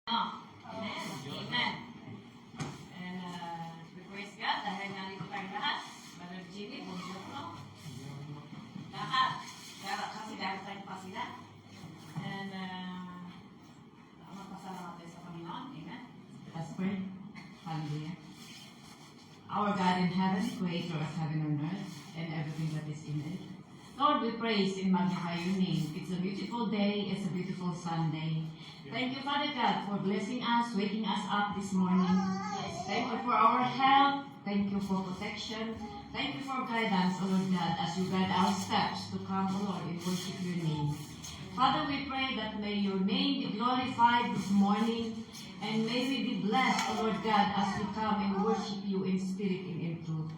Amen. Amen. And we praise God dahil nandito tayong lahat. Brother Jimmy, bonjour no? Lahat. Kasi dahil tayo pa sila. And magpasalamat tayo sa Panginoon. Amen. Let's pray. Hallelujah. Our God in heaven, creator of heaven and earth, and everything that is in it. Lord, we praise and magnify your name. It's a beautiful day. It's a beautiful Sunday. Thank you, Father God, for blessing us, waking us up this morning. Thank you for our health. Thank you for protection. Thank you for guidance, O Lord God, as you guide our steps to come, O Lord, and worship your name. Father, we pray that may your name be glorified this morning, and may we be blessed, O Lord God, as we come and worship you in spirit and in truth.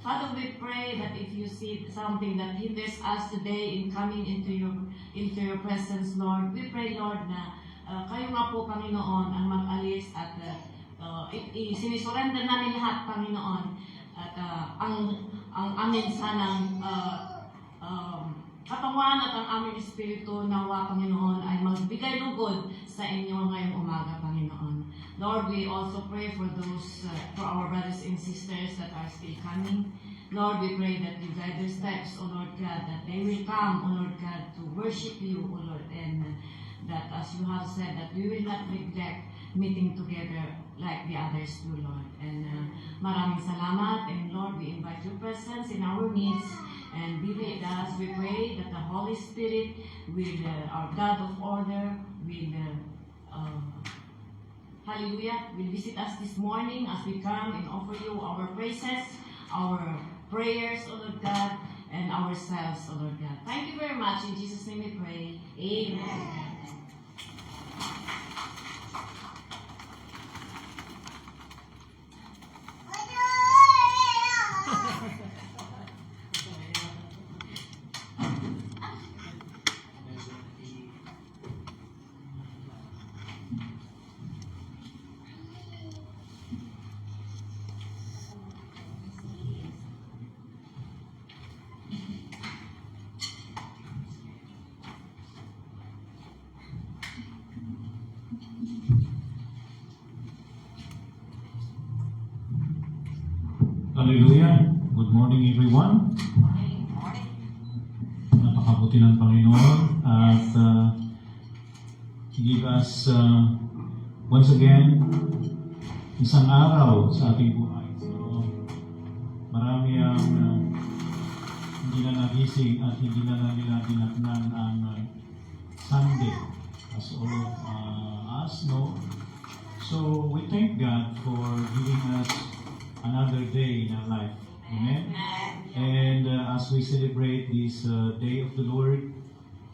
Father, we pray that if you see something that hinders us today in coming into your presence, Lord, we pray, Lord, na kayo nga po, Panginoon, ang mag-alis at sinisurrender namin lahat, Panginoon, at ang amin sanang katawan at ang aming espiritu nawa, Panginoon, ay magbigay lugod sa inyo ngayong umaga, Panginoon. Lord, we also pray for those, for our brothers and sisters that are still coming. Lord, we pray that you guide their steps, O Lord God, that they will come, O Lord God, to worship you, O Lord, and that as you have said, that we will not neglect meeting together like the others do, Lord. And maraming salamat, and Lord, we invite your presence in our midst, and be with us. We pray that the Holy Spirit will, our God of order, will, hallelujah, will visit us this morning as we come and offer you our praises, our prayers, O Lord God, and ourselves, O Lord God. Thank you very much. In Jesus' name we pray. Amen. Hallelujah. Good morning, everyone. Morning. Napakabuti ng Panginoon at give us once again isang araw sa ating buhay. So, marami ang hindi na nagising at hindi na nila dinatnan ang Sunday, as all of us know. So, we thank God for giving us another day in our life. Amen? And as we celebrate this day of the Lord,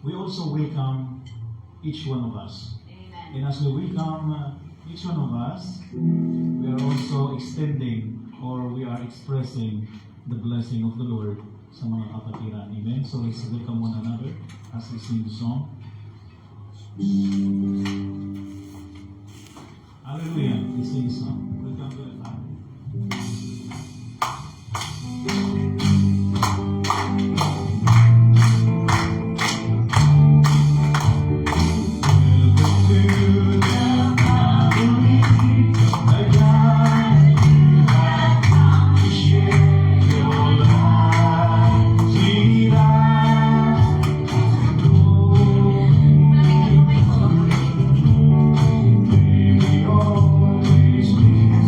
we also welcome each one of us. Amen. And as we welcome each one of us, we are also extending or we are expressing the blessing of the Lord sa mga kapatiran. Amen? So let's welcome one another as we sing the song. Hallelujah. We sing the song. Welcome to the family. Always be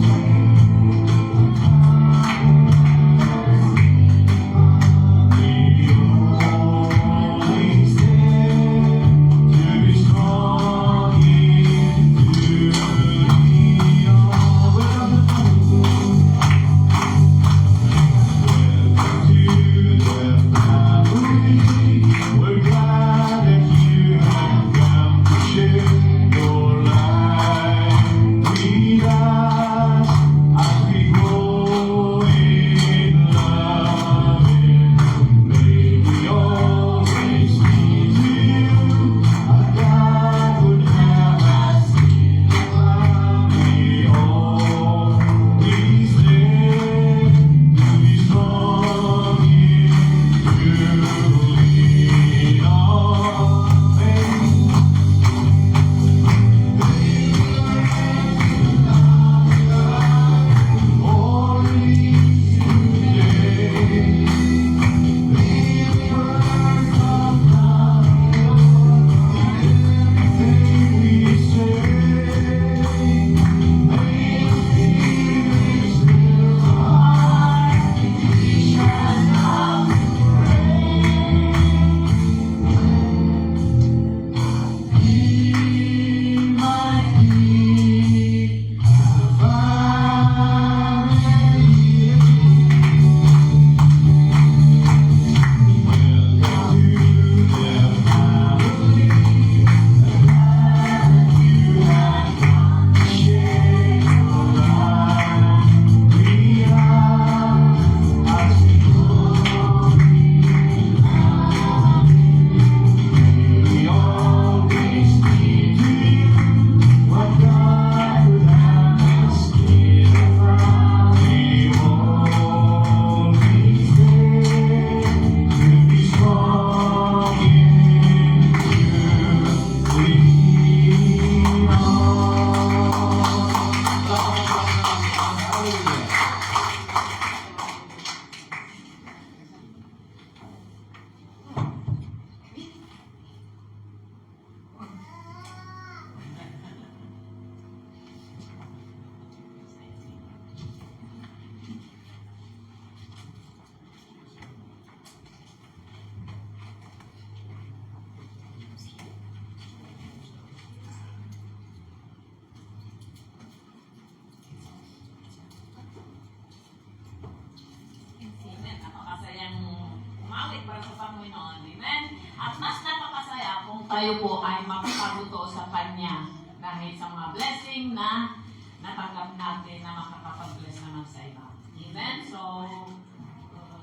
tayo po ay makapaguto sa Kanya dahil sa mga blessing na natanggap natin na makakapag-bless naman sa iba. Amen? So,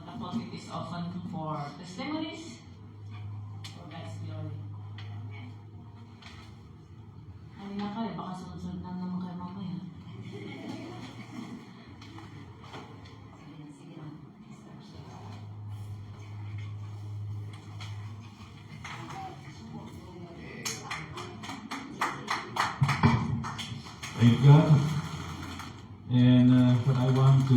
the pulpit is open for testimonies. For God's glory. Ano na kayo? Baka sunod-sunod lang naman kayo mamaya. Sige lang. Thank God. And but I want to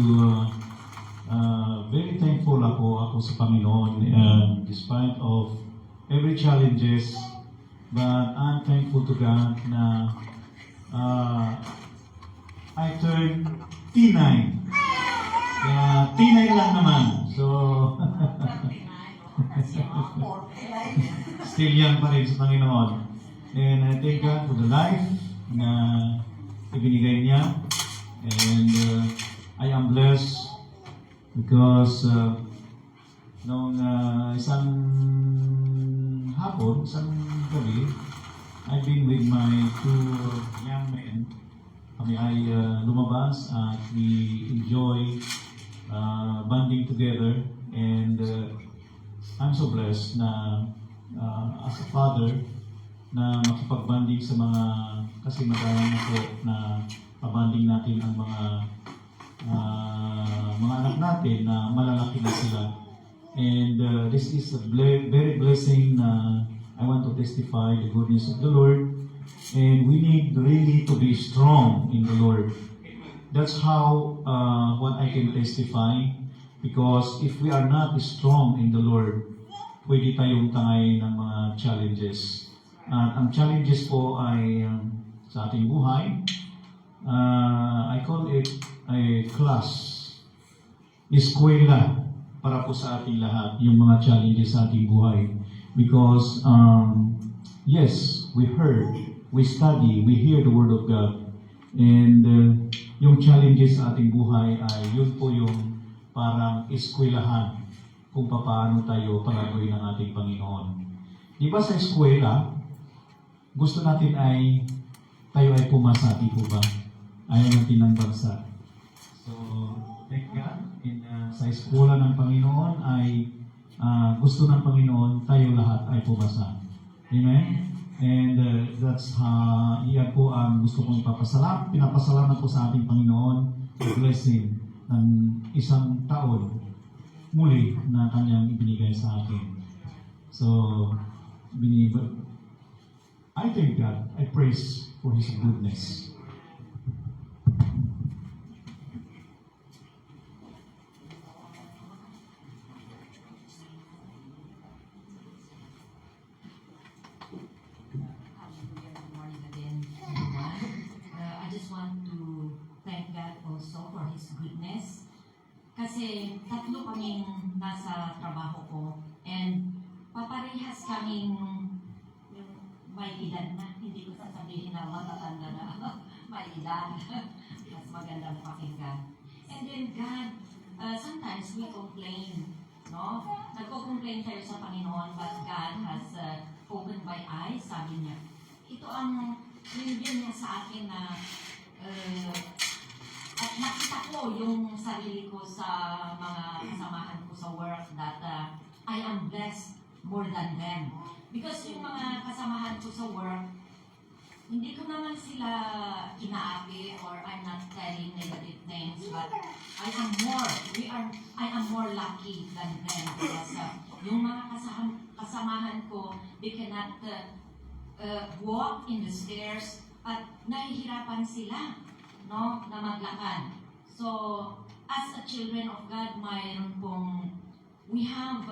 very thankful ako sa Panginoon despite of every challenges, but I'm thankful to God na I turned T9. Kaya T9 lang naman. So still young pa rin sa Panginoon. And I thank God for the life na ibinigay niya. And I am blessed because noong isang hapon, isang gabi, I've been with my two young men. Kami ay lumabas at we enjoy bonding together. And I'm so blessed na as a father na makipag-bonding sa kasi madami na po na pabanding natin ang mga anak natin na malalaki na sila. And this is a very blessing na I want to testify the goodness of the Lord. And we need really to be strong in the Lord. That's how what I can testify. Because if we are not strong in the Lord, pwede tayong tangay ng mga challenges. At ang challenges po ay sa ating buhay. I call it a class, eskwela para po sa ating lahat, yung mga challenges sa ating buhay. Because, yes, we heard, we study, we hear the Word of God. And yung challenges sa ating buhay ay yun po yung parang eskwelahan kung paano tayo palagoy ng ating Panginoon. Di ba sa eskwela, gusto natin ay tayo ay pumasa, di po ba? Ayaw natin ng bagsak. So, thank God. Sa eskwela ng Panginoon ay gusto ng Panginoon tayo lahat ay pumasa. Amen? And that's iyan po ang gusto kong pinapasalamat po sa ating Panginoon for blessing ng isang taon muli na kanyang ibinigay sa akin. So, I thank God. I praise for His goodness. Hallelujah. Good morning again, everyone. I just want to thank God also for His goodness. Kasi tatlo kaming nasa trabaho ko and paparehas kaming yung may edad na. Hindi ko sasabihin na matatanda na may edad. Mas magandang pakinggan. And then God, sometimes we complain, no? Nagko-complain tayo sa Panginoon, but God has opened my eyes, sabi niya. Ito ang binigyan niya sa akin na at nakita ko yung sarili ko sa mga kasamahan ko sa work that I am blessed more than them. Because yung mga kasamahan ko sa work, hindi ko naman sila inaapi or I'm not telling negative things, but I am more lucky than them because yung mga kasamahan ko, they cannot walk in the stairs at nahihirapan sila, no, na maglakad. So, as a children of God, we have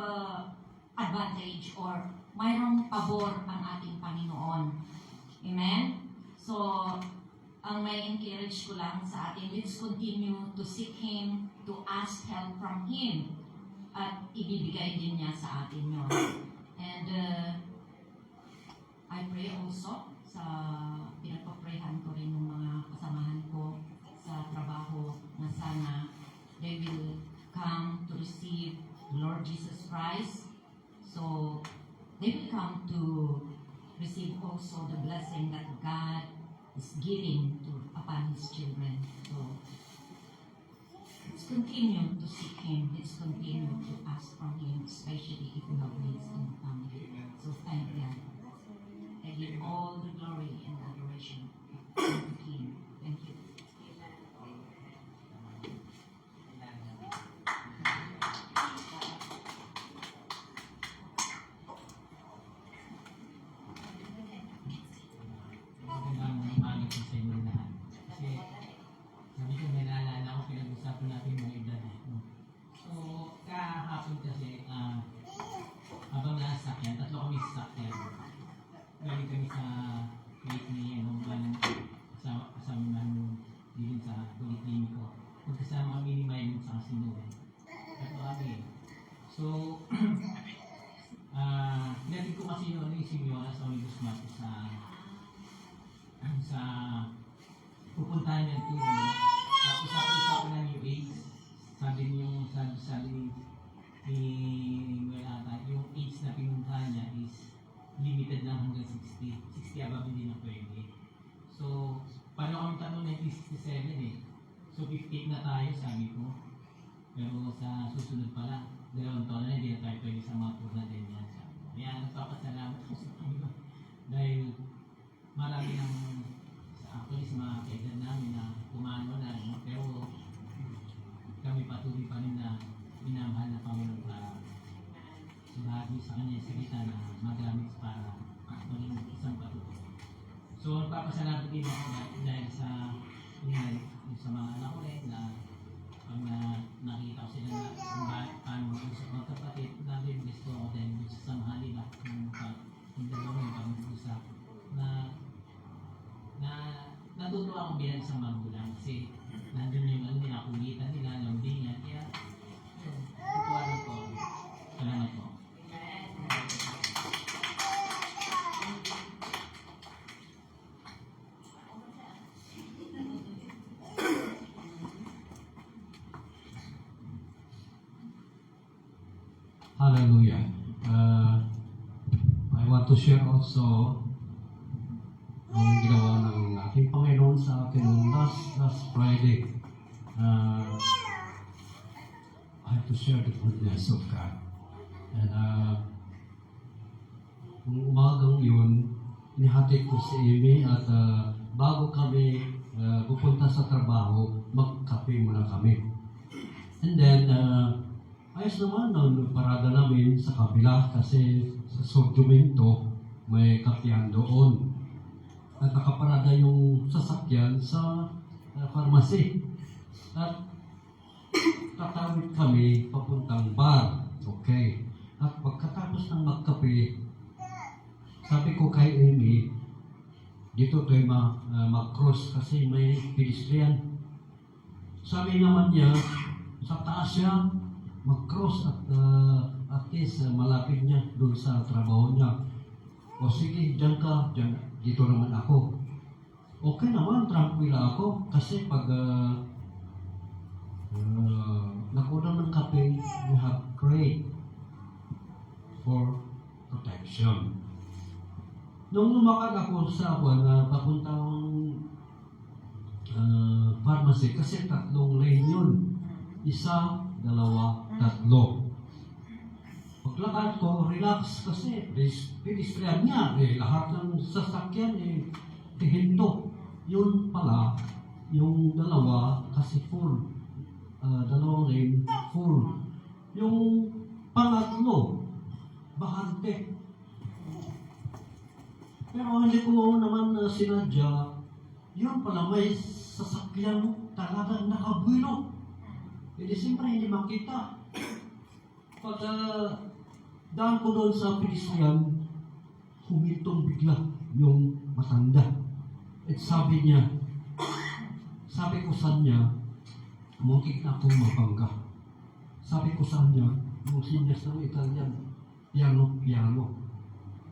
advantage or mayroong pabor ang ating Panginoon. Amen? So, ang may encourage ko lang sa atin, let's continue to seek Him, to ask help from Him, at ibibigay din niya sa atin yun. And I pray also sa pinagpaprehan ko rin ng mga kasamahan ko sa trabaho na sana they will come to receive the Lord Jesus Christ. So, they will come to receive also the blessing that God is giving upon His children. So, let's continue to seek Him. Let's continue to ask from Him, especially if you have needs in the family. So, thank God. I give all the glory and adoration to Him. Thank you. Magandang umaga po sa inyo lahat. Kasi sabi ko may naalala ko pinag-usapan natin mga edad. No? So kahapon kasi habang nasa sakyan, tatlo kami sa sakyan. Galing kami sa lake ni kasama namin din sa Polikliniko. Magkasama kami ni Maylin sa Kasinue. Tatlo kami. So pinatid ko kasi yung sinyora sa Olivos Mato sa pupuntahan niyang tour, no? Tapos usapan ng New Age. Sabi ni Noel ata, yung age na pinuntahan niya is limited lang hanggang 60. 60 above hindi na pwede. So, paano kami tanong 1967 eh. So, 58 na tayo, sabi ko. Pero sa susunod pa lang, 2 taon na hindi na tayo pwede sa mga tour na din yan. Kaya nagpapasalamat ko sa Panginoon. Dahil marami ng actually sa mga kaibigan namin na kumano na, no? Pero kami patuloy pa rin na minamahal na Panginoon para subahagi sa kanya yung salita na magamit para maging isang patuloy. So, nagpapasalamat din ako dahil sa mga anak ko rin na pag nakita ko sila na kung paano mag-usap mga kapatid, namin gusto ko dahil gusto sa samahan nila yung dalawa yung pag-usap na natutuwa akong bilang isang magulang kasi nandun yung nila, kulitan nila, lambingan, kaya natutuwa lang po. Salamat po. Hallelujah. I want to share also ang ginawa ng ating Panginoon sa akin noong last Friday. I have to share the goodness of God. And nung umagang yun, inihatid ko si Amy at bago kami pupunta sa trabaho, magkape muna kami. And then, ayos naman ang parada namin sa kabila kasi sa Sorjumento may kapihan doon. At nakaparada yung sasakyan sa pharmacy. At tatawid kami papuntang bar. Okay. At pagkatapos ng magkape, sabi ko kay Amy, dito tayo mag-cross kasi may pedestrian. Sabi naman niya, sa taas siya, mag-cross at least malapit niya doon sa trabaho niya. O sige, dyan ka, dito naman ako. Okay naman, tranquila ako kasi pag nakuha ng kape, we have prayed for protection. Nung lumakad ako sa papuntang pharmacy kasi 3 lane yun. 1, 2, 3. Paglakad ko, relax kasi pedestrian niya. Lahat ng sasakyan hihinto. Yun pala, yung 2 kasi full. 2 lane, full. Yung pangatlo, bakante. Pero hindi ko naman sinadya, yun pala may sasakyan talagang nakabulo. Hindi siyempre hindi makita. Pag daan ko doon sa pedestrian, humintong bigla yung matanda. At sabi ko sa niya, muntik na akong mabangga. Sabi ko sa niya, yung sinyas ng Italian, piano.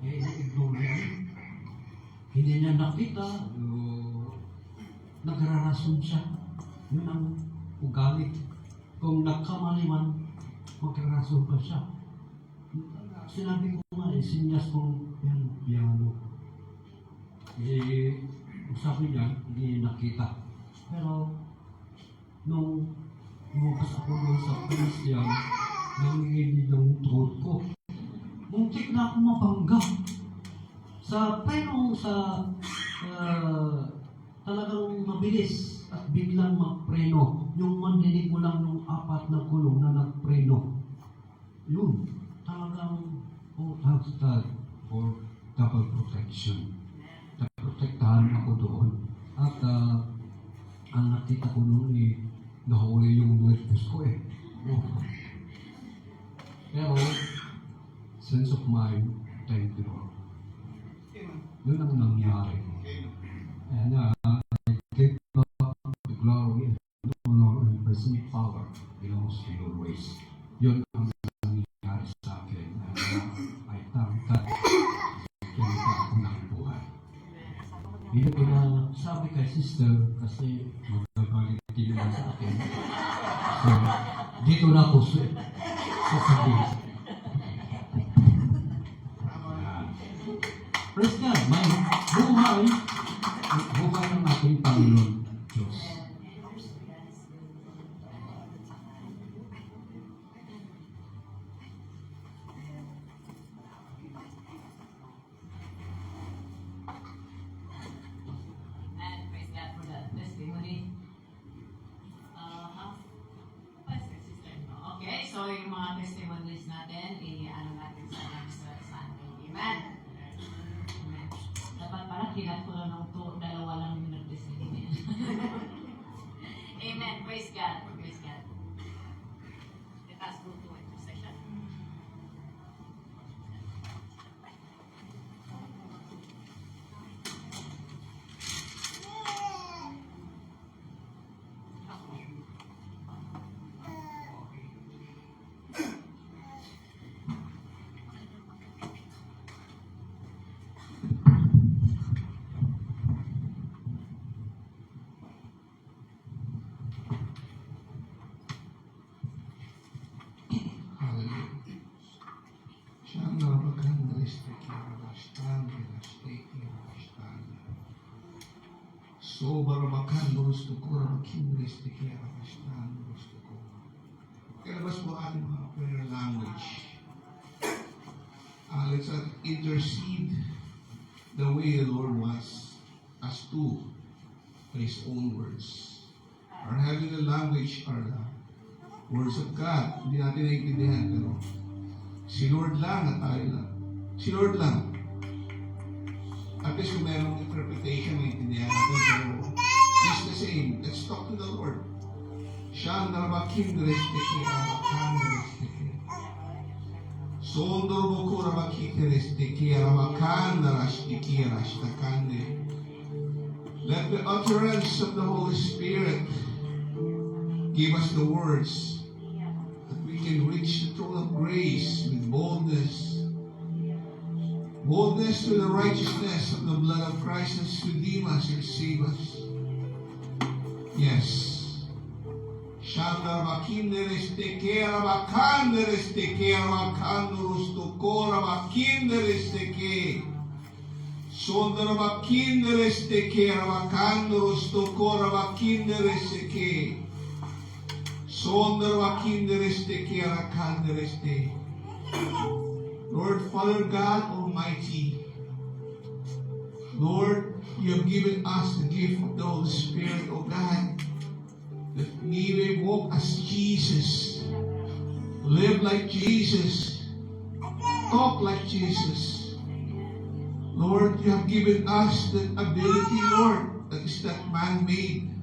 Na-ignore niya. Hindi niya nakita, nagrarason siya. Yun ang ugali. Kung nagkamali man, magrarason pa siya. Sinabi ko nga, sinyas kong piano. sabi niya, hindi nakita. Pero, nung lumabas ako doon sa Christian, nanginginig ng throat ko. Muntik na ako mabangga. Talagang mabilis at biglang magpreno. Yung mandinig mo lang yung 4 na gulong na nagpreno. Yun, talagang, oh, thanks God for double protection. Naprotektahan ako doon. At ang nakita ko noon nahuli yung nervous ko Oh. Pero, sense of mind, thank you Lord. Yun ang nangyari. And I give God the glory and honor and present power belongs to your ways. Yun ang nangyari sa akin. And I thank God. Kaya ako ng buhay. Hindi ko na sabi kay sister kasi magagalit din naman sa akin. So, dito na ako sasabihin. Praise God, may buhay ng ating Panginoon Diyos. And praise God for that testimony. Okay, so yung mga testimonies natin, i-ano natin sa next Sunday. Amen? Amen. Dapat pala kinat ko lang ng dalawa lang yung nag-testimony. Amen. Praise God. Praise God. Let us go to intercession. So barabakan lurus tukur kimris tikira pastan lurus tukur. Kalabas po ating mga prayer language. Let's intercede the way the Lord wants us to for His own words. Our heavenly language are the words of God. Hindi natin naiintindihan, pero si Lord lang at tayo lang. Si Lord lang. At least kung mayroong interpretation, naiintindihan natin, pero it's the same. Let's talk to the Lord. Shandarabakim resteke, Rabakam resteke. Sondoroboku rabakite resteke, Rabakam rasteke, Rastakande. Let the utterance of the Holy Spirit give us the words that we can reach the throne of grace with boldness. Boldness to the righteousness of the blood of Christ has redeemed us and save us. Yes. Shandar bakinderes tekera bakanderes tekera bakandurus tukora bakinderes teke. Sondar bakinderes tekera bakandurus tukora bakinderes teke. Sondar bakinderes tekera kanderes teke. Lord, Father God Almighty, Lord, you have given us the gift of the Holy Spirit, O God, that we may walk as Jesus, live like Jesus, talk like Jesus. Lord, you have given us that ability, Lord, that is not man-made.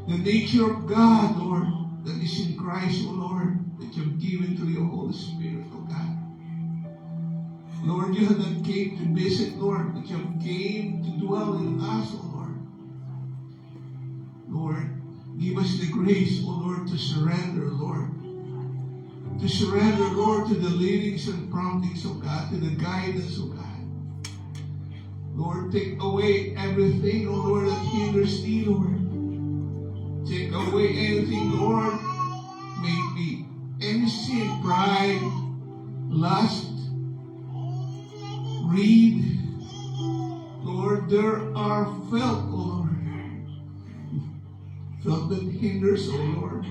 The nature of God, Lord, that is in Christ, O Lord, that you have given to your Holy Spirit, O God. Lord, you have not came to visit, Lord, but you have came to dwell in us, O Lord. Lord, give us the grace, O Lord, to surrender, Lord. To surrender, Lord, to the leadings and promptings of God, to the guidance of God. Lord, take away everything, O Lord, that hinders thee, Lord. Take away anything, Lord, may be any sin, pride, lust, greed, Lord, there are felt, O Lord, felt that hinders, O Lord,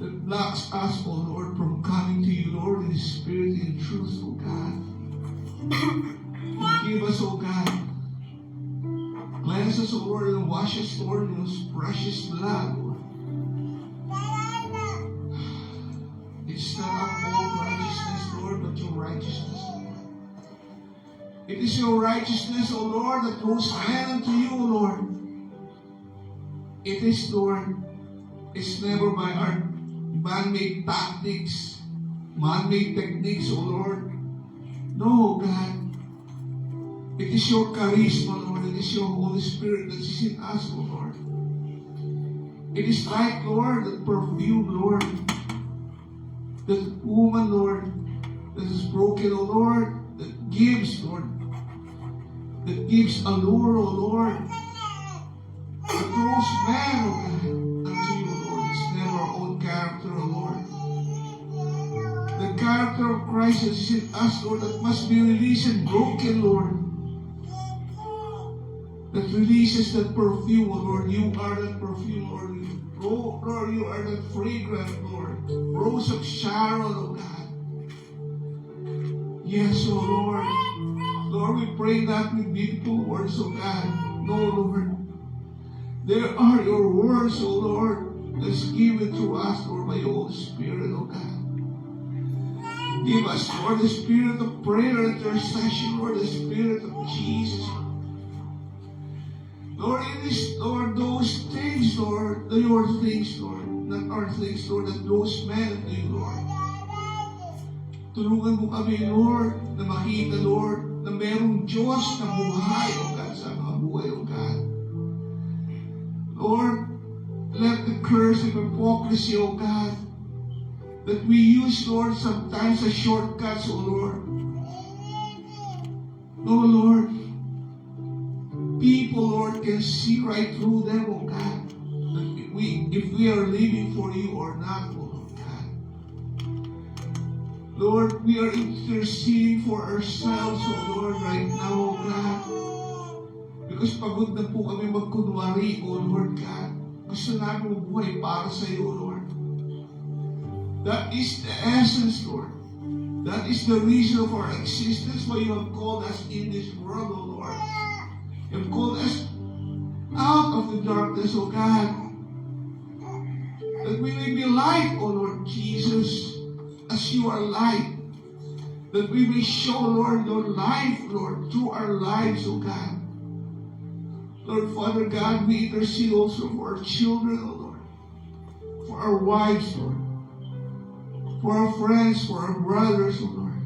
that blocks us, O Lord, from coming to you, Lord, in spirit and in truth, O God. Forgive us, O God. Cleanse us, O Lord, and wash us, Lord, in His precious blood, Lord. It's not our own righteousness, Lord, but your righteousness, Lord. It is your righteousness, O Lord, that goes hand unto you, O Lord. It is, Lord, it's never by our man-made tactics, man-made techniques, O Lord. No, God. It is your charisma, Lord. It is your Holy Spirit that is in us, O Lord. It is like, Lord, that perfume, Lord, that woman, Lord, that is broken, O Lord, that gives, Lord, that gives allure, O Lord, that draws man, O God, unto you, O Lord. It's never our own character, O Lord. The character of Christ that is in us, Lord, that must be released and broken, Lord. That releases that perfume, O Lord. You are that perfume, Lord. Lord, you are that fragrant, Lord. Rose of Sharon, O God. Yes, O Lord. Lord, we pray that with beautiful words, O God. No, Lord. There are your words, O Lord, that's given to us, Lord, by your Holy Spirit, O God. Give us, Lord, the spirit of prayer and intercession, Lord, the spirit of Jesus. Lord, it is, Lord, those things, Lord, your things, Lord, not our things, Lord, that those men to you, Lord. Tulungan mo kami, Lord, na makita, Lord, na merong Diyos na buhay, O God, sa mga buhay, O God. Lord, let the curse of hypocrisy, O God, that we use, Lord, sometimes as shortcuts, O Lord. No, Lord, people, Lord, can see right through them, O God. That if we are living for you or not, O Lord God. Lord, we are interceding for ourselves, O Lord, right now, O God. Because pagod na po kami magkunwari, O Lord God. Gusto namin mabuhay para sa iyo, O Lord. That is the essence, Lord. That is the reason of our existence, why you have called us in this world, O Lord. You have called us out of the darkness, O God. That we may be light, O Lord Jesus, as you are light. That we may show, Lord, your life, Lord, through our lives, O God. Lord, Father God, we intercede also for our children, O Lord. For our wives, Lord. For our friends, for our brothers, O Lord.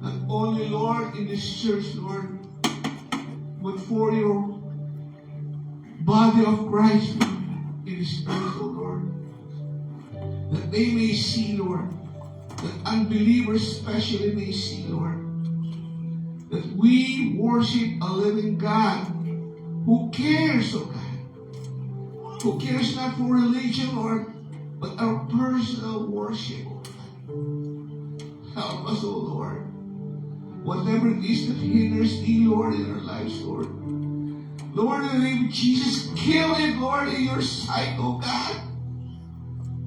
Not only, Lord, in this church, Lord, but for your body of Christ, Lord, in this earth, O Lord. That they may see, Lord, that unbelievers especially may see, Lord, that we worship a living God who cares, O God. Who cares not for religion, Lord, but our personal worship, O God. Help us, O Lord. Whatever it is that hinders thee, Lord, in our lives, Lord. Lord, in the name of Jesus, kill it, Lord, in your sight, O God.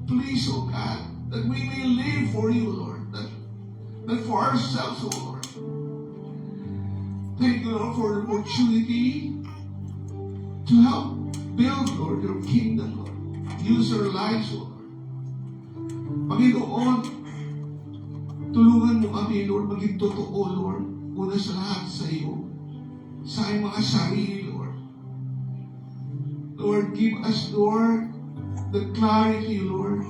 Please, O God, that we may live for you, Lord, not for ourselves, O Lord. Thank you, Lord, for the opportunity to help build, Lord, your kingdom, Lord. Use our lives, O Lord. Panginoon, tulungan mo kami, Lord, maging totoo, Lord, una sa lahat sa iyo, sa aming mga sarili, Lord. Lord, give us, Lord, the clarity, Lord,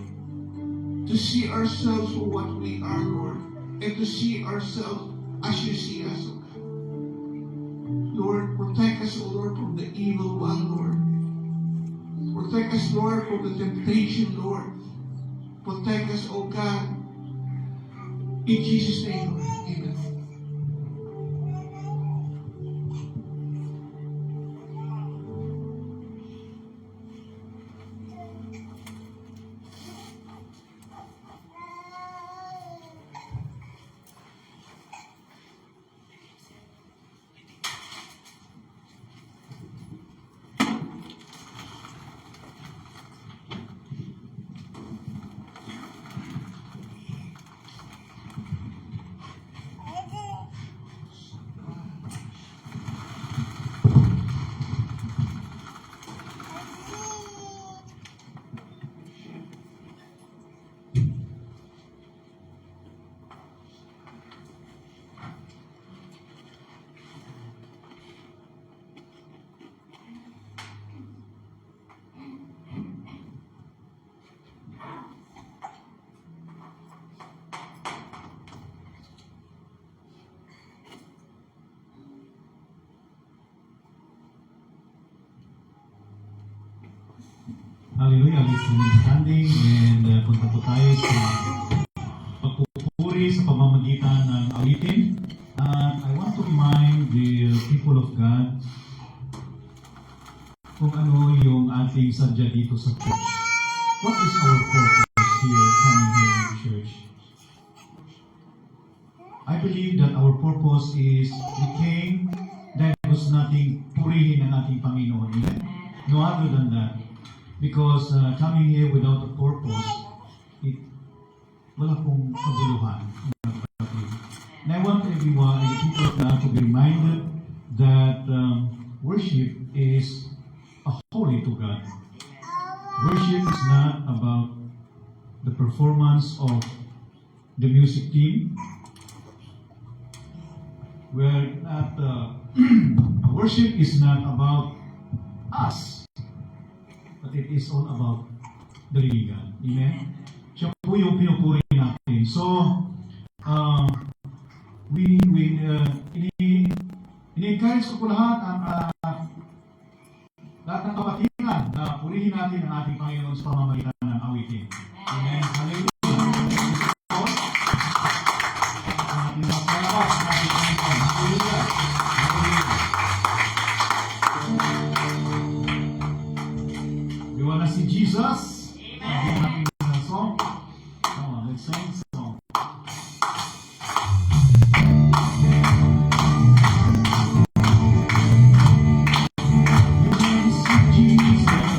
to see ourselves for what we are, Lord, and to see ourselves as you see us, O God. Lord, protect us, O Lord, from the evil one, Lord. Protect us, Lord, from the temptation, Lord. Protect us, O God. In Jesus' name, Lord. Amen. Hallelujah. Let's remain standing and punta po tayo sa pagpupuri sa pamamagitan ng awitin. And I want to remind the people of God kung ano yung ating sadya dito sa church. What is our purpose here coming here in church? I believe that our purpose is we came dahil gusto nating purihin ang ating Panginoon. Amen? No other than that. Because coming here without a purpose, wala pong kabuluhan. And I want everyone, people of God, to be reminded that worship is holy to God. Worship is not about the performance of the music team. Where not, worship is not about us, but it is all about the living God. Amen? Siya po yung pinupuri natin. So, ini-encourage ko po lahat ang lahat ng kapatiran na purihin natin ang ating Panginoon sa pamamagitan ng awitin. Amen. Hallelujah. We want to see Jesus. Amen. Song. Come on, let's sing the song. Jesus.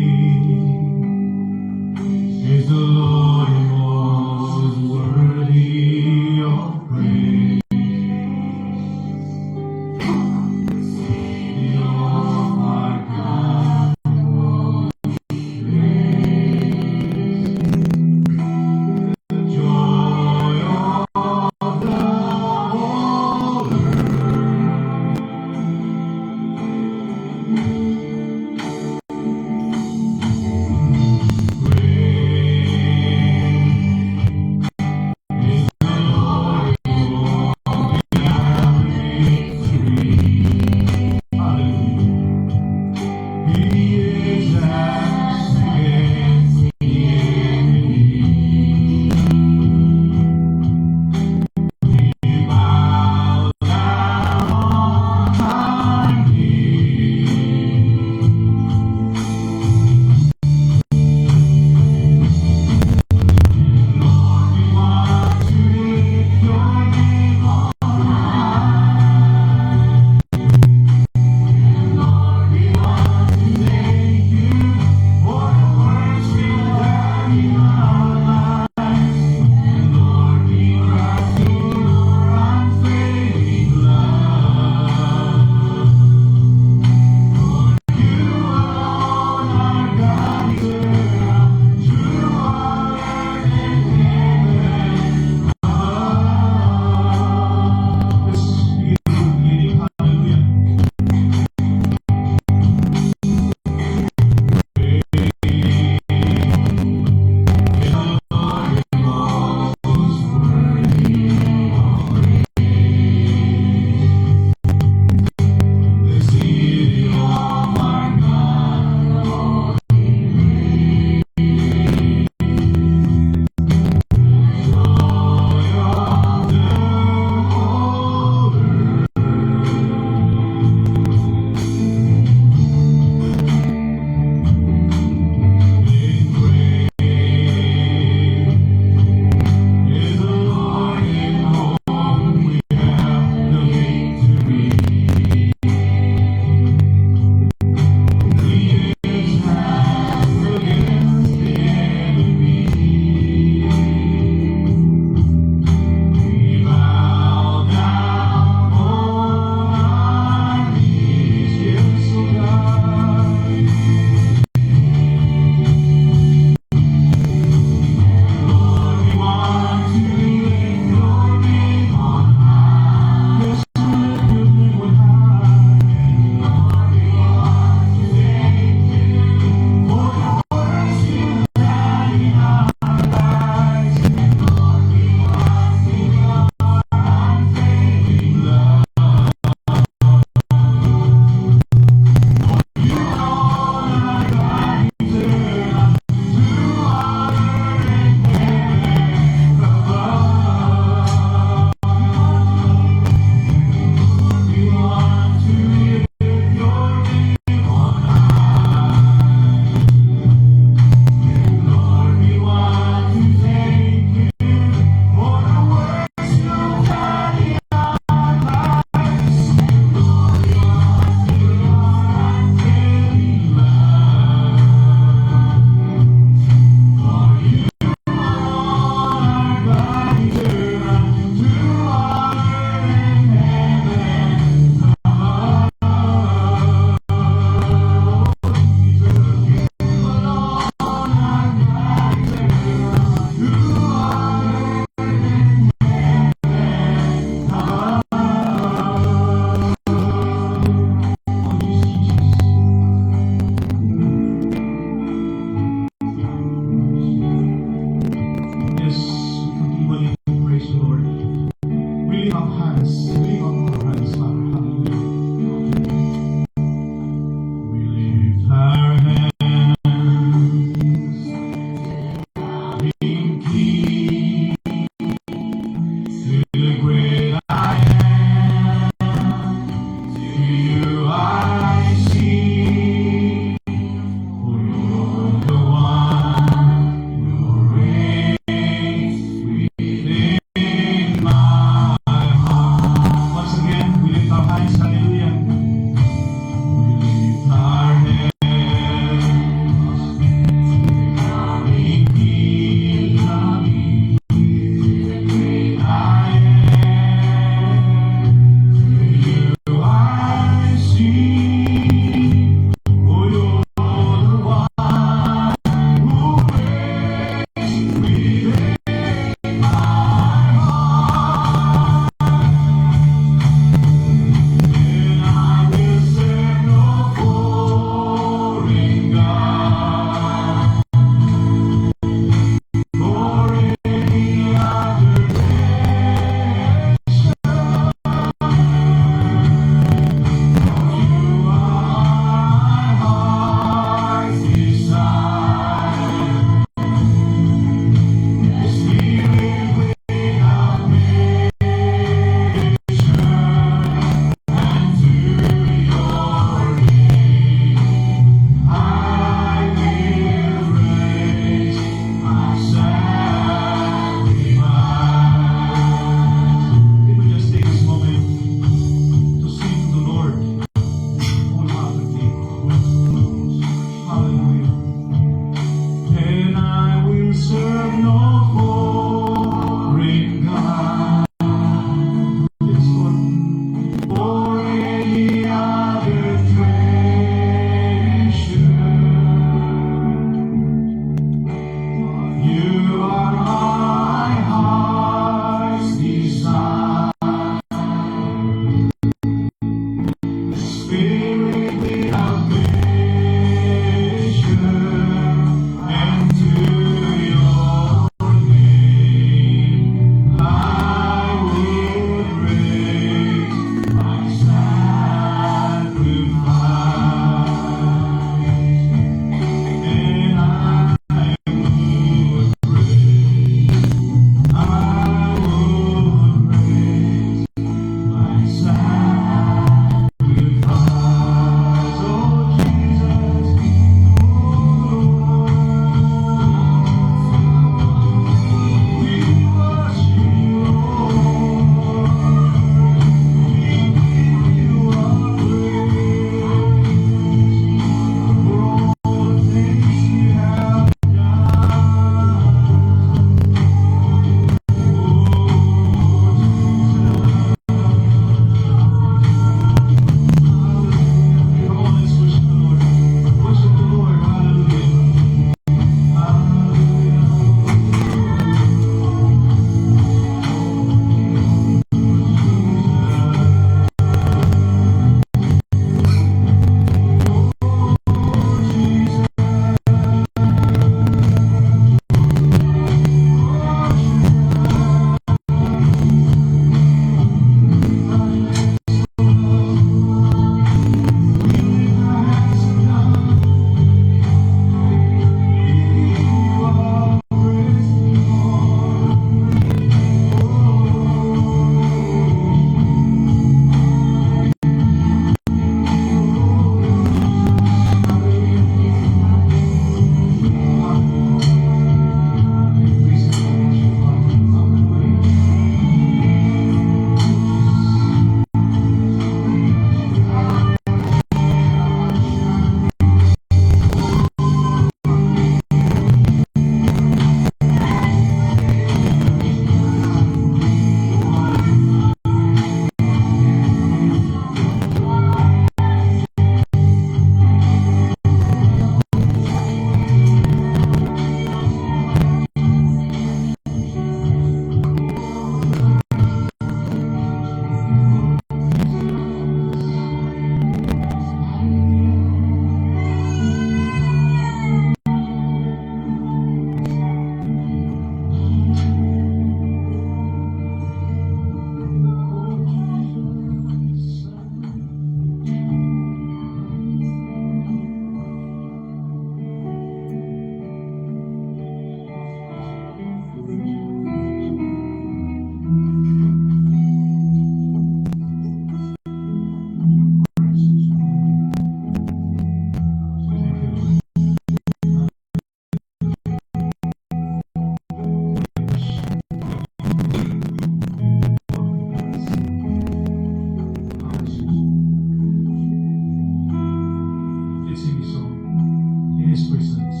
His presence.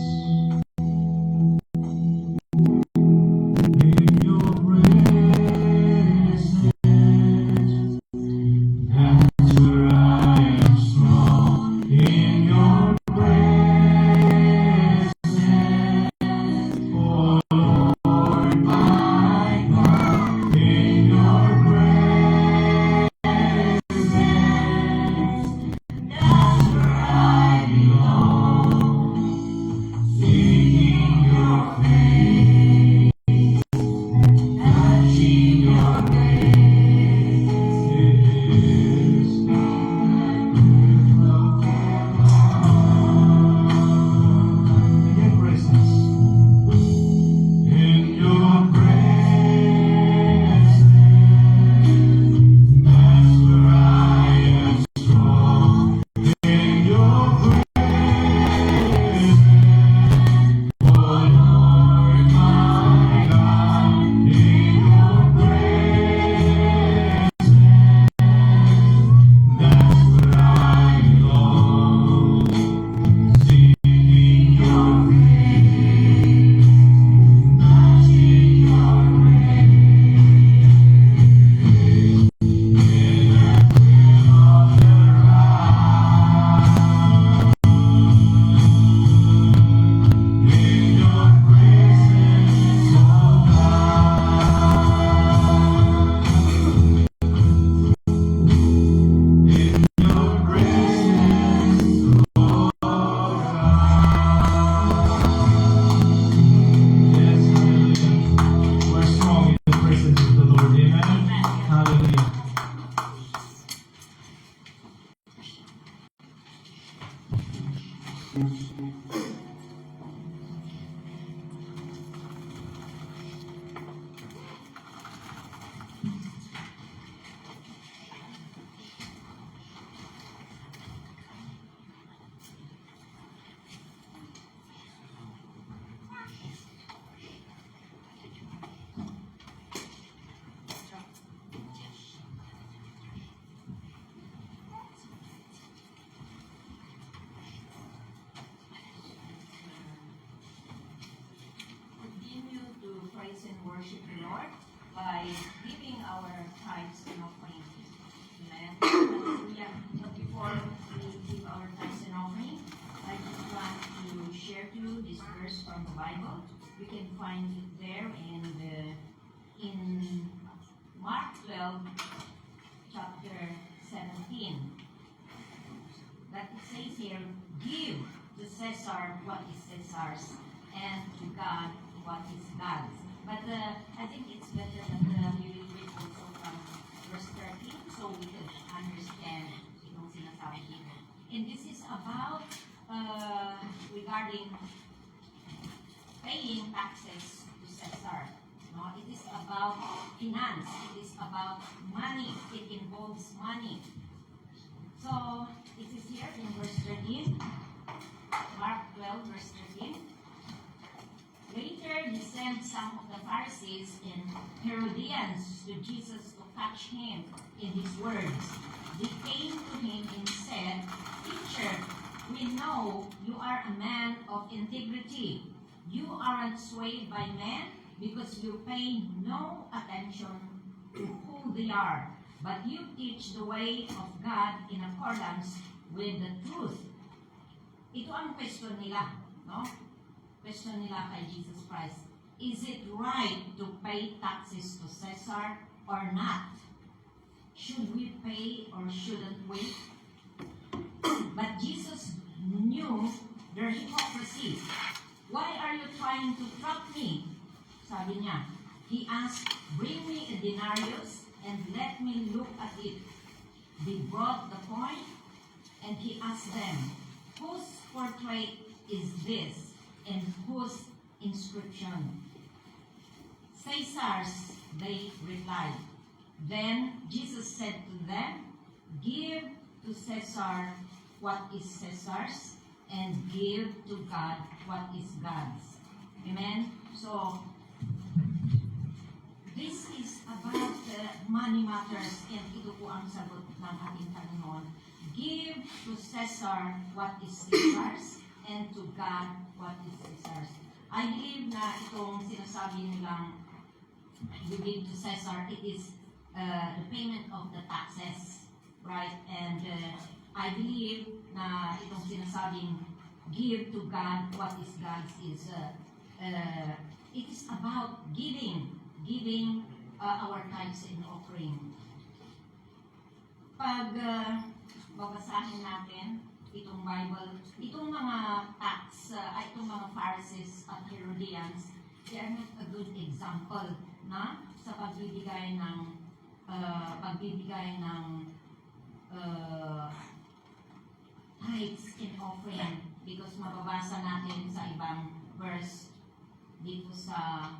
In your presence, that's where I am strong. In your presence, oh Lord my God, in your presence, that's where I belong. Seeking your face, touching your grace, is in your presence. In your presence, that's where I am strong. In your presence, oh Lord my God, in your presence, that's where I belong. Seeking your face, touching your grace, in that twinkle of your eye. In your presence, oh God. In your presence, oh God. Yes, hallelujah. We're strong in the presence of the Lord. Amen. Hallelujah. Continue to praise and worship the Lord by giving our tithes and offerings. Amen. Hallelujah. But before we give our tithes and offering, I just want to share to you this verse from the Bible. You can find it there in Mark 12, chapter 17. That it says here, give to Caesar what is Caesar's, and to God what is God's. But I think it's better that we read also from verse 13 so we can understand itong sinasabi dito. And this is about regarding paying taxes to Caesar. No? It is about finance. It is about money. It involves money. So, it is here in verse 13. Mark 12, verse 13. Later, he sent some of the Pharisees and Herodians to Jesus to catch him in his words. They came to him and said, Teacher, we know you are a man of integrity. You aren't swayed by men because you pay no attention to who they are, but you teach the way of God in accordance with the truth. Ito ang question nila, no? Question nila kay Jesus Christ. Is it right to pay taxes to Caesar or not? Should we pay or shouldn't we? But Jesus knew their hypocrisy. Why are you trying to trap me? Sabi niya. He asked, bring me a denarius and let me look at it. They brought the coin and he asked them, whose portrait is this and whose inscription? Caesar's, they replied. Then Jesus said to them, give to Caesar what is Caesar's and give to God what is God's. Amen? So, this is about money matters and ito po ang sagot ng ating Panginoon. Give to Caesar what is Caesar's and to God what is Caesar's. I believe na itong sinasabi nilang you give to Caesar, it is the payment of the taxes, right? And I believe na itong sinasabing give to God what is God's is it is about giving our tithes and offering. Pag babasahin natin itong Bible, itong mga itong mga Pharisees at Herodians, they are not a good example na sa pagbibigay ng tithes and offering, because mababasa natin sa ibang verse dito sa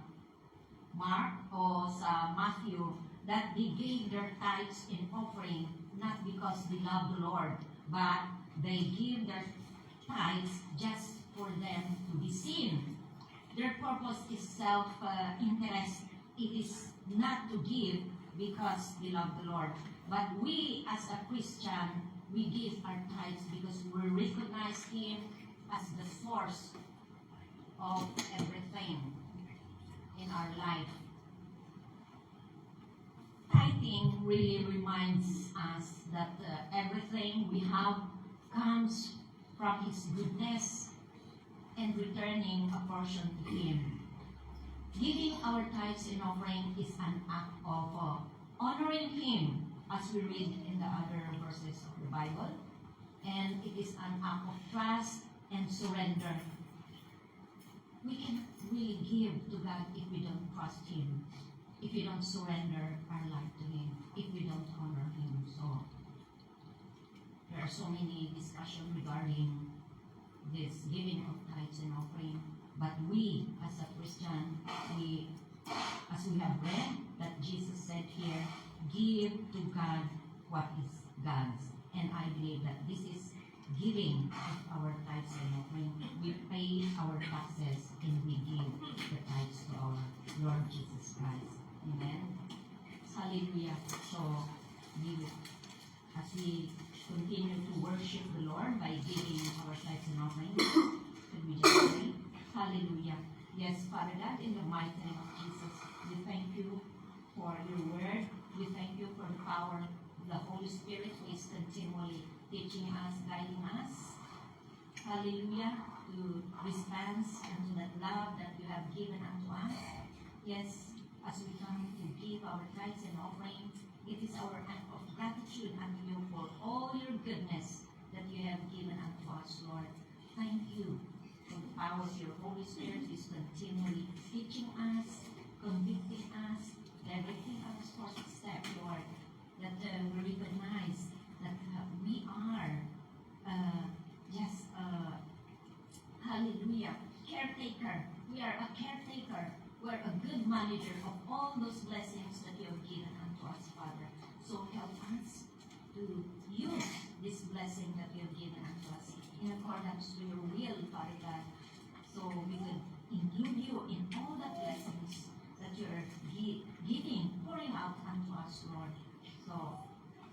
Mark o sa Matthew that they gave their tithes and offering not because they love the Lord, but they give their tithes just for them to be seen. Their purpose is self-interest. It is not to give because they love the Lord. But we as a Christian, we give our tithes because we recognize Him as the source of everything in our life. Tithing really reminds us that everything we have comes from His goodness and returning a portion to Him. Giving our tithes and offering is an act of honoring Him, as we read in the other verses of the Bible, and it is an act of trust and surrender. We cannot really give to God if we don't trust Him, if we don't surrender our life to Him, if we don't honor Him. So there are so many discussions regarding this giving of tithes and offering, but we as a Christian, as we have read that Jesus said here, give to God what is God's. And I believe that this is giving of our tithes and offering. We pay our taxes and we give the tithes to our Lord Jesus Christ. Amen. Hallelujah. So as we continue to worship the Lord by giving our tithes and offering, could we just pray? Hallelujah. Yes, Father God, in the mighty name of Jesus, we thank you for your word. We thank you for the power of the Holy Spirit who is continually teaching us, guiding us. Hallelujah. To response and to that love that you have given unto us. Yes, as we come to give our tithes and offering, it is our act of gratitude unto you for all your goodness that you have given unto us, Lord. Thank you for the power of your Holy Spirit who is continually teaching us, convicting us, directing our step, Lord, that we recognize that we are hallelujah, caretaker. We are a caretaker. We are a good manager of all those blessings that you have given unto us, Father. So help us to use this blessing that you have given unto us in accordance to your will, Father God, so we could include you in all the blessings that you are giving, pouring out unto us, Lord. So,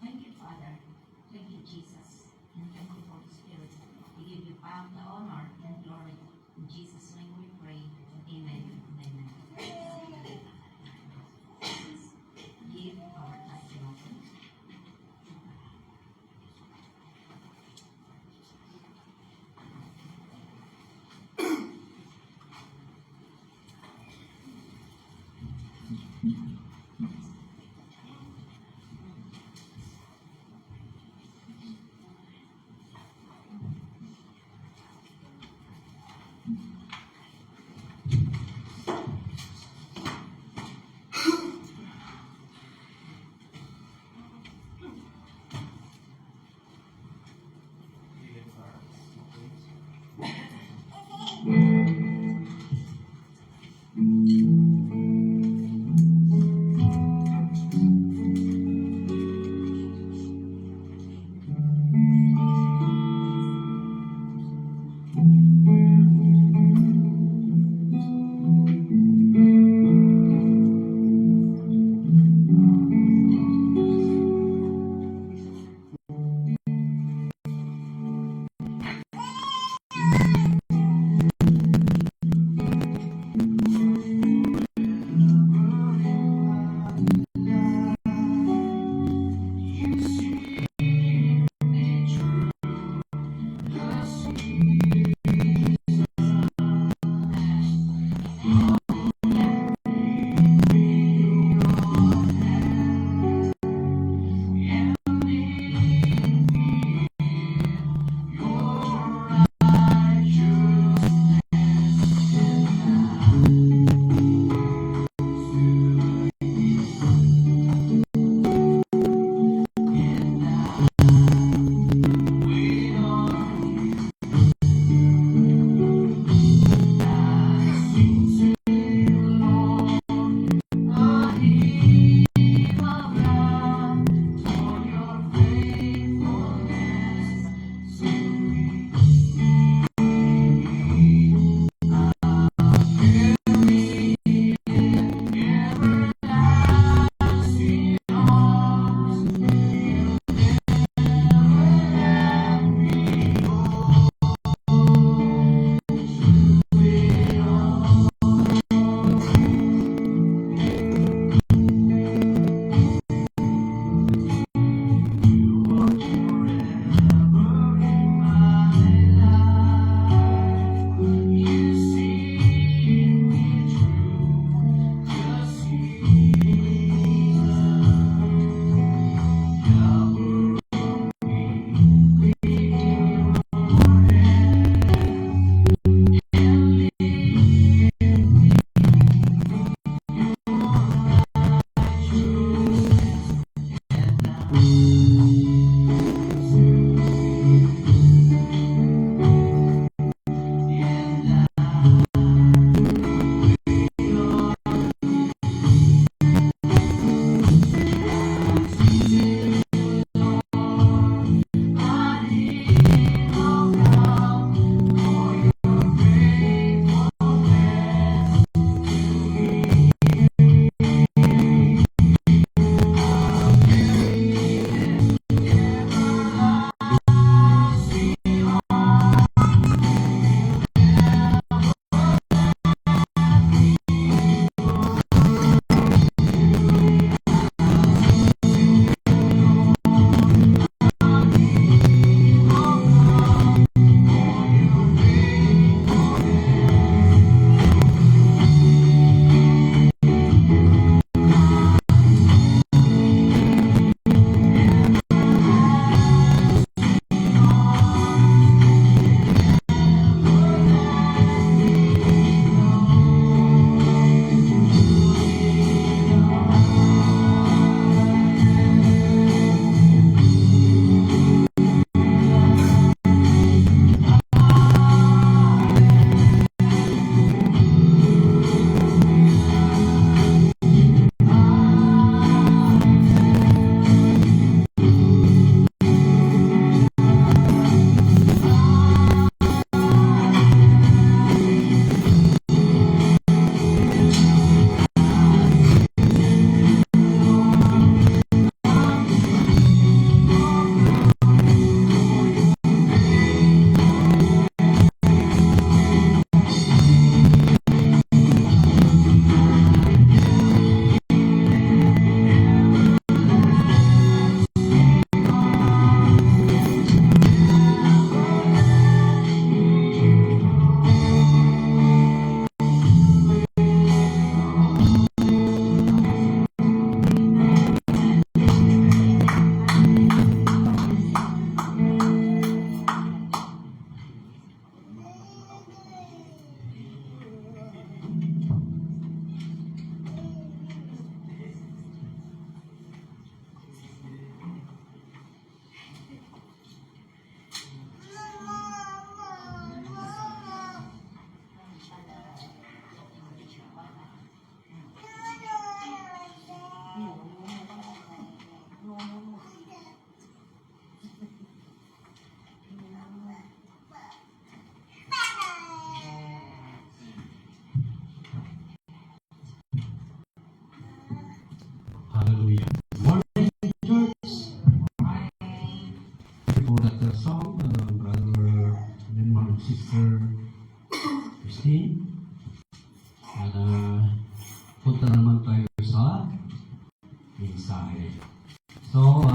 thank you, Father. Thank you, Jesus. And thank you, Holy Spirit. We give you power, the honor, and glory. In Jesus' name we pray. Amen. Amen. Give our tithes and offering. Hallelujah. Morning, church. Before that song, brother and sister Christine. At punta naman tayo sa mensahe. So,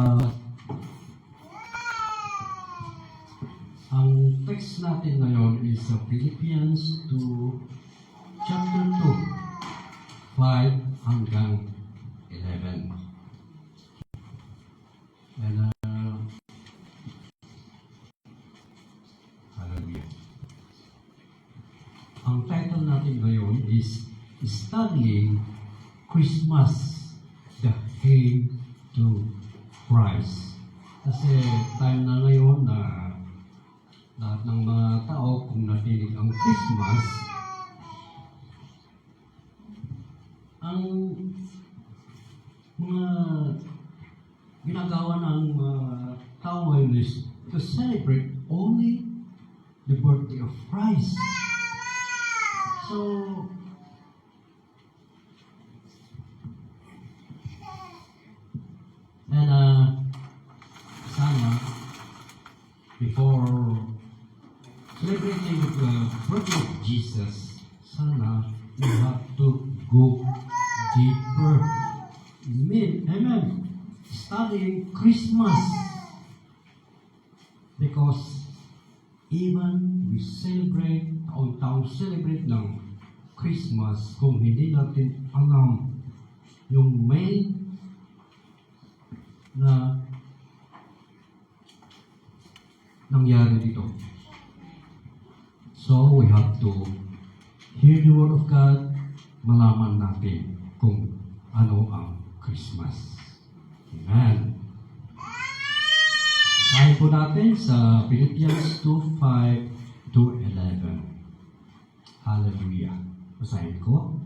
ang text natin ngayon is Philippians 2, chapter 2, 5 hanggang 11. And, hallelujah. Ang title natin ngayon is Studying Christmas, the Hail to Christ. Kasi time na ngayon na lahat ng mga tao kung natinig ang Christmas, ang mga ginagawa ng tao ngayon is to celebrate only the birthday of Christ. So, and sana, before celebrating the birthday of Jesus, sana you have to go deeper. Amen. Studying Christmas. Because even we celebrate, taon-taon celebrate ng Christmas, kung hindi natin alam yung main na nangyari dito. So, we have to hear the Word of God, malaman natin kung ano ang Christmas. Amen. Sabi po natin sa Philippians 2:5 to 11. Hallelujah. Basahin ko.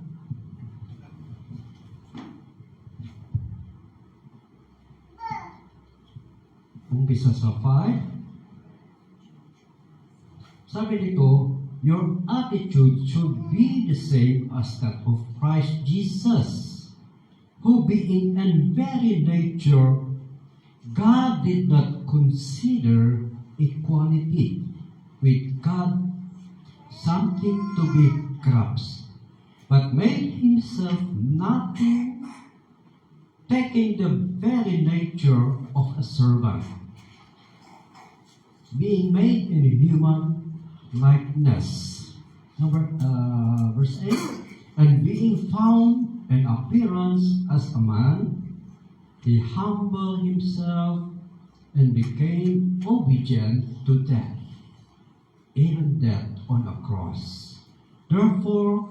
Umpisa sa 5. Sabi dito, your attitude should be the same as that of Christ Jesus, who being in very nature, God did not consider equality with God something to be grasped, but made himself nothing, taking the very nature of a servant, being made in human likeness. Verse 8, and being found in appearance as a man, he humbled himself and became obedient to death, even death on a cross. Therefore,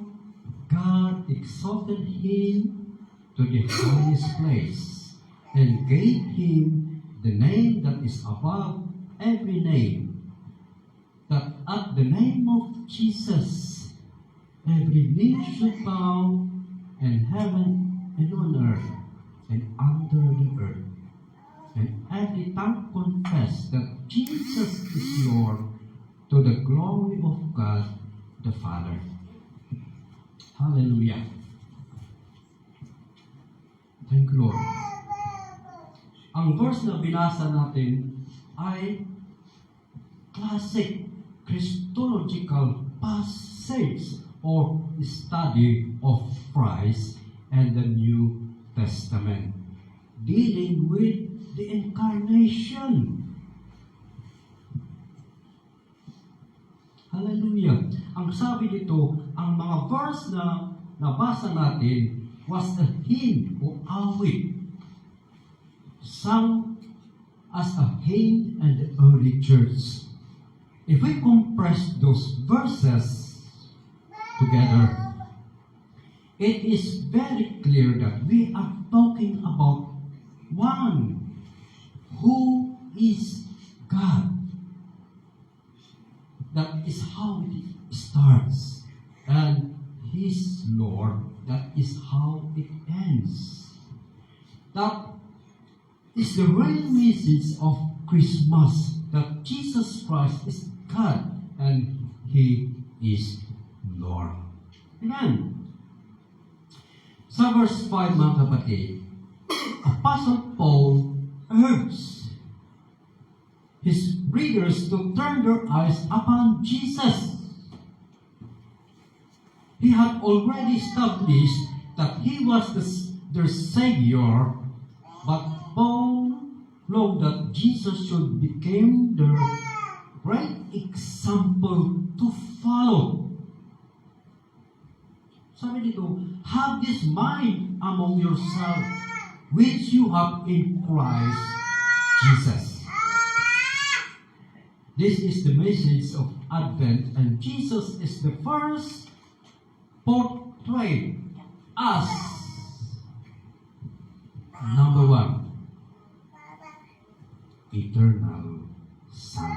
God exalted him to the highest place and gave him the name that is above every name, that at the name of Jesus every knee should bow in heaven and on earth and under the earth, and every tongue confess that Jesus is Lord, to the glory of God the Father. Hallelujah. Thank you, Lord. Ang verse na binasa natin ay classic Christological passage or study of Christ and the New Testament, dealing with the incarnation. Hallelujah. Ang sabi dito, ang mga verse na nabasa natin was a hymn o awit sung as a hymn in the early church. If we compress those verses together, it is very clear that we are talking about one who is God. That is how it starts. And His Lord, that is how it ends. That is the real message of Christmas, that Jesus Christ is God and He is Lord. Amen. Sa verse 5, mga kapatid, Apostle Paul urged his readers to turn their eyes upon Jesus. He had already established that he was their Savior, but Paul longed that Jesus should become their great example to follow. Sabi dito, have this mind among yourself, which you have in Christ Jesus. This is the message of Advent, and Jesus is the first portrayed as number one, eternal Son.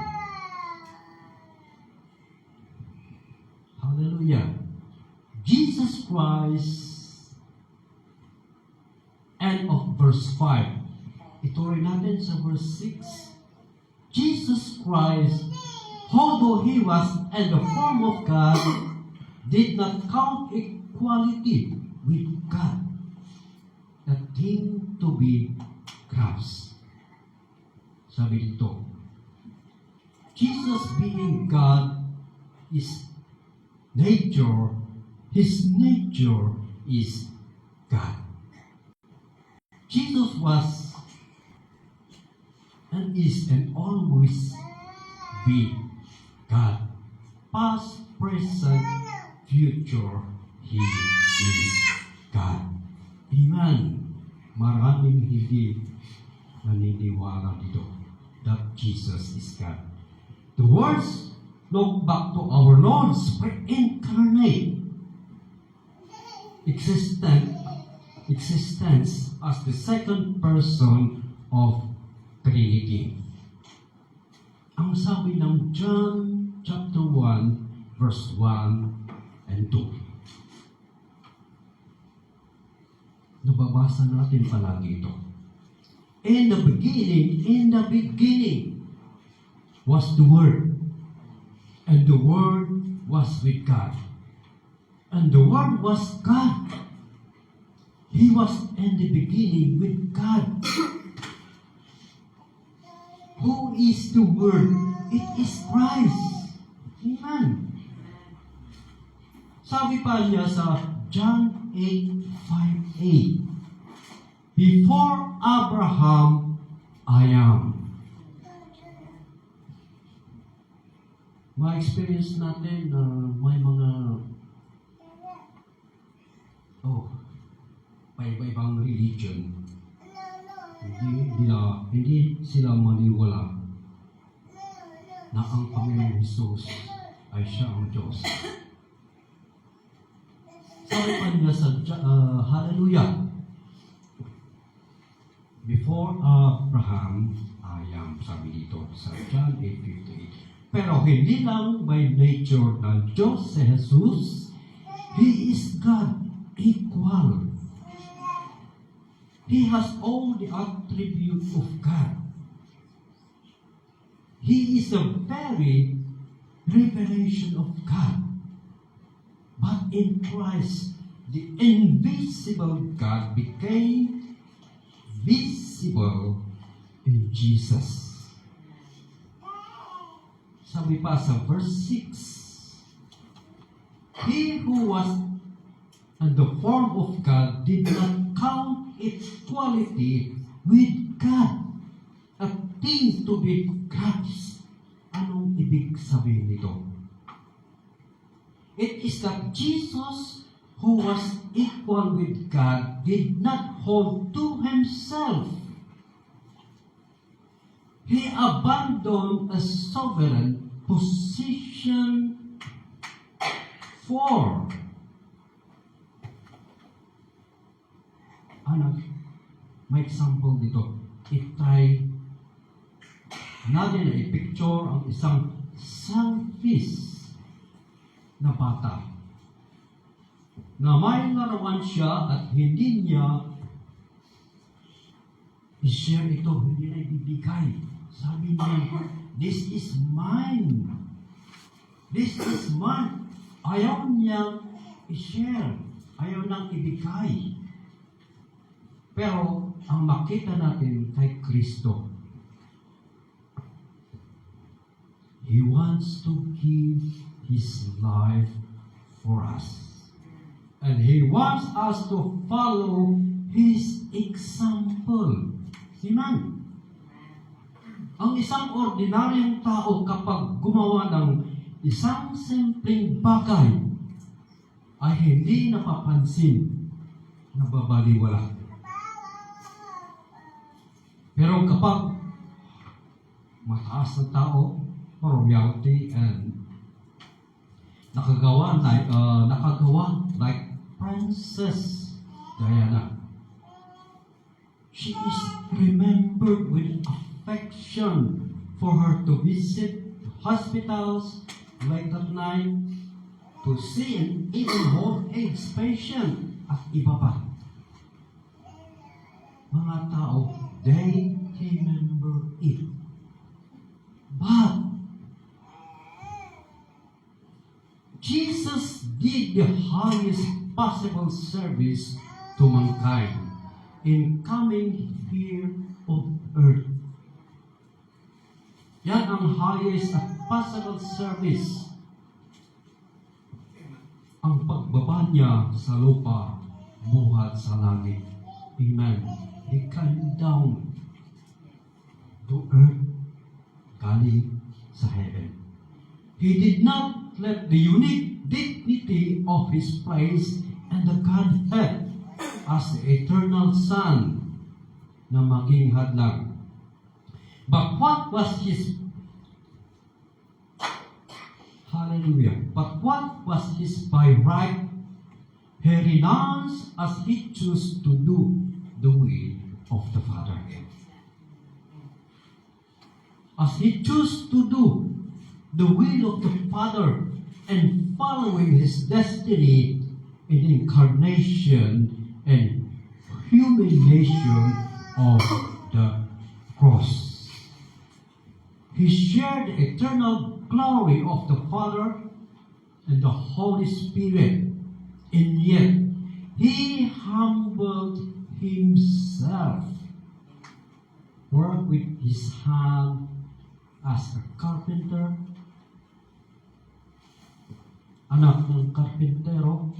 Hallelujah. Jesus Christ, end of verse 5. Ito rin natin sa verse 6. Jesus Christ, although he was in the form of God, did not count equality with God a thing to be grasped. Sabi dito, Jesus being God is nature, his nature is God. Jesus was and is and always be God. Past, present, future, He is God. Amen. Maraming hindi naniniwala dito that Jesus is God. The words look back to our Lord's pre-incarnate existence as the second person of Trinity. Ang sabi ng John chapter 1 verse 1 and 2. Nababasa natin palagi ito. In the beginning was the Word, and the Word was with God, and the Word was God. He was in the beginning with God. Who is the Word? It is Christ. Amen. Sabi pa niya sa John 8:5-8, before Abraham, I am. Ma-experience natin na may mga iba-ibang religion. Hindi sila maniwala na ang Panginoong Jesus ay siya ang Diyos. Sabi pa niya sa Hallelujah, before Abraham, I am, sabi dito sa John 8:58. Pero hindi lang by nature ng Diyos si Jesus, He is God, equal. He has all the attributes of God. He is the very revelation of God. But in Christ, the invisible God became visible in Jesus. Sabi pa sa verse 6, He who was in the form of God did not count equality with God a thing to be grasped. Anong ibig sabihin nito? It is that Jesus, who was equal with God, did not hold to himself. He abandoned a sovereign position for may example dito. I-try natin na i-picture ang isang selfish na bata na may larawan siya at hindi niya i-share ito, hindi na ibibigay. Sabi niya, this is mine. This is mine. Ayaw niyang i-share. Ayaw nang ibigay. Pero ang makita natin kay Kristo, He wants to give His life for us. And He wants us to follow His example. Amen. Ang isang ordinaryong tao kapag gumawa ng isang simpleng bagay ay hindi napapansin, nababaliwala. Pero kapag mataas na tao, royalty and nakagawa like Princess Diana, she is remembered with affection for her to visit hospitals late at night, to see and even old age patient at iba pa. Mga tao, they remember it. But Jesus did the highest possible service to mankind in coming here on earth. Yan ang highest at possible service. Ang pagbaba niya sa lupa, buhat sa langit. Amen. He came down to earth, galing sa heaven. He did not let the unique dignity of His place and the Godhead as the eternal Son na maging hadlang. But what was His by right? He renounced as He chose to do the will of the Father. As He chose to do the will of the Father and following His destiny in incarnation and humiliation of the cross. He shared the eternal glory of the Father and the Holy Spirit, and yet He humbled Himself, worked with His hand as a carpenter, anak ng karpintero,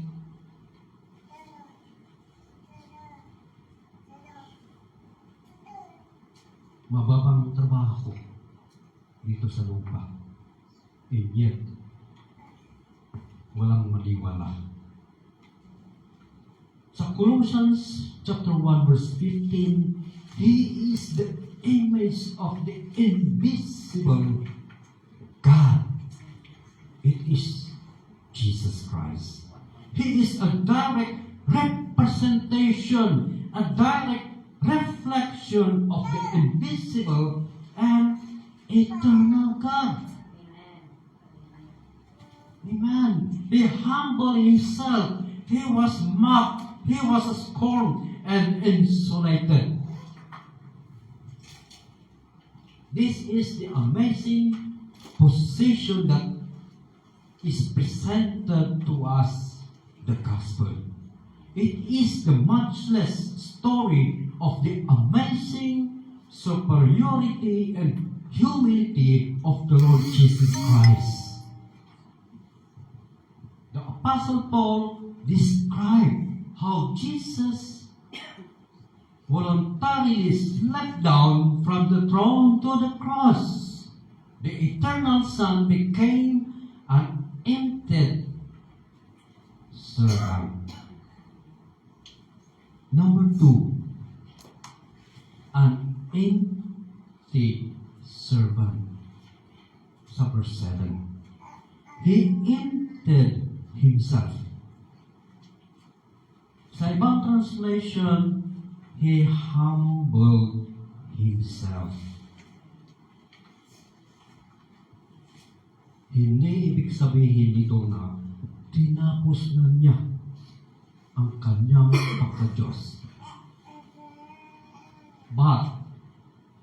mababang trabaho dito sa lupa. And yet, walang maliwala. Sa Colossians chapter 1 verse 15, He is the image of the invisible God. It is Jesus Christ. He is a direct representation, a direct reflection of the invisible and eternal God. Amen. He humbled Himself. He was mocked. He was scorned and insulated. This is the amazing position that is presented to us, the gospel. It is the matchless story of the amazing superiority and humility of the Lord Jesus Christ. The Apostle Paul described how Jesus voluntarily stepped down from the throne to the cross. The eternal Son became an empty servant. Number 2, an empty servant. Sa verse 7. He emptied Himself. Sa ibang translation, He humbled Himself. Hindi ibig sabihin dito na tinapos na niya ang kanyang pagka-Diyos. But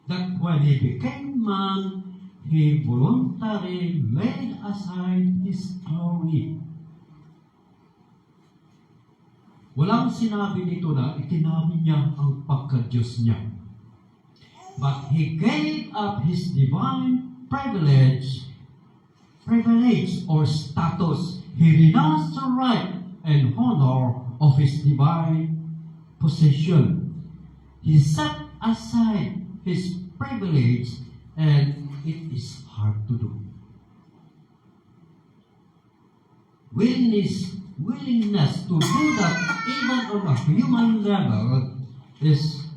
that when He became man, He voluntarily laid aside His glory. Walang sinabi dito na itinabi niya ang pagka-Diyos niya. But He gave up His divine privilege or status. He renounced the right and honor of His divine possession. He set aside His privilege, and it is hard to do. Willingness to do that even on a human level is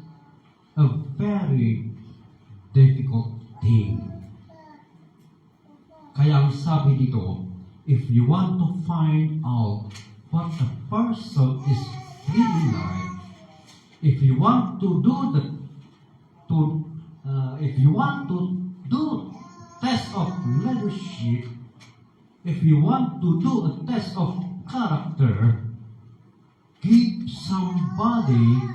a very difficult thing. Kaya ang sabi dito, if you want to find out what a person is really like, if you want to do test of leadership, if you want to do a test of character, give somebody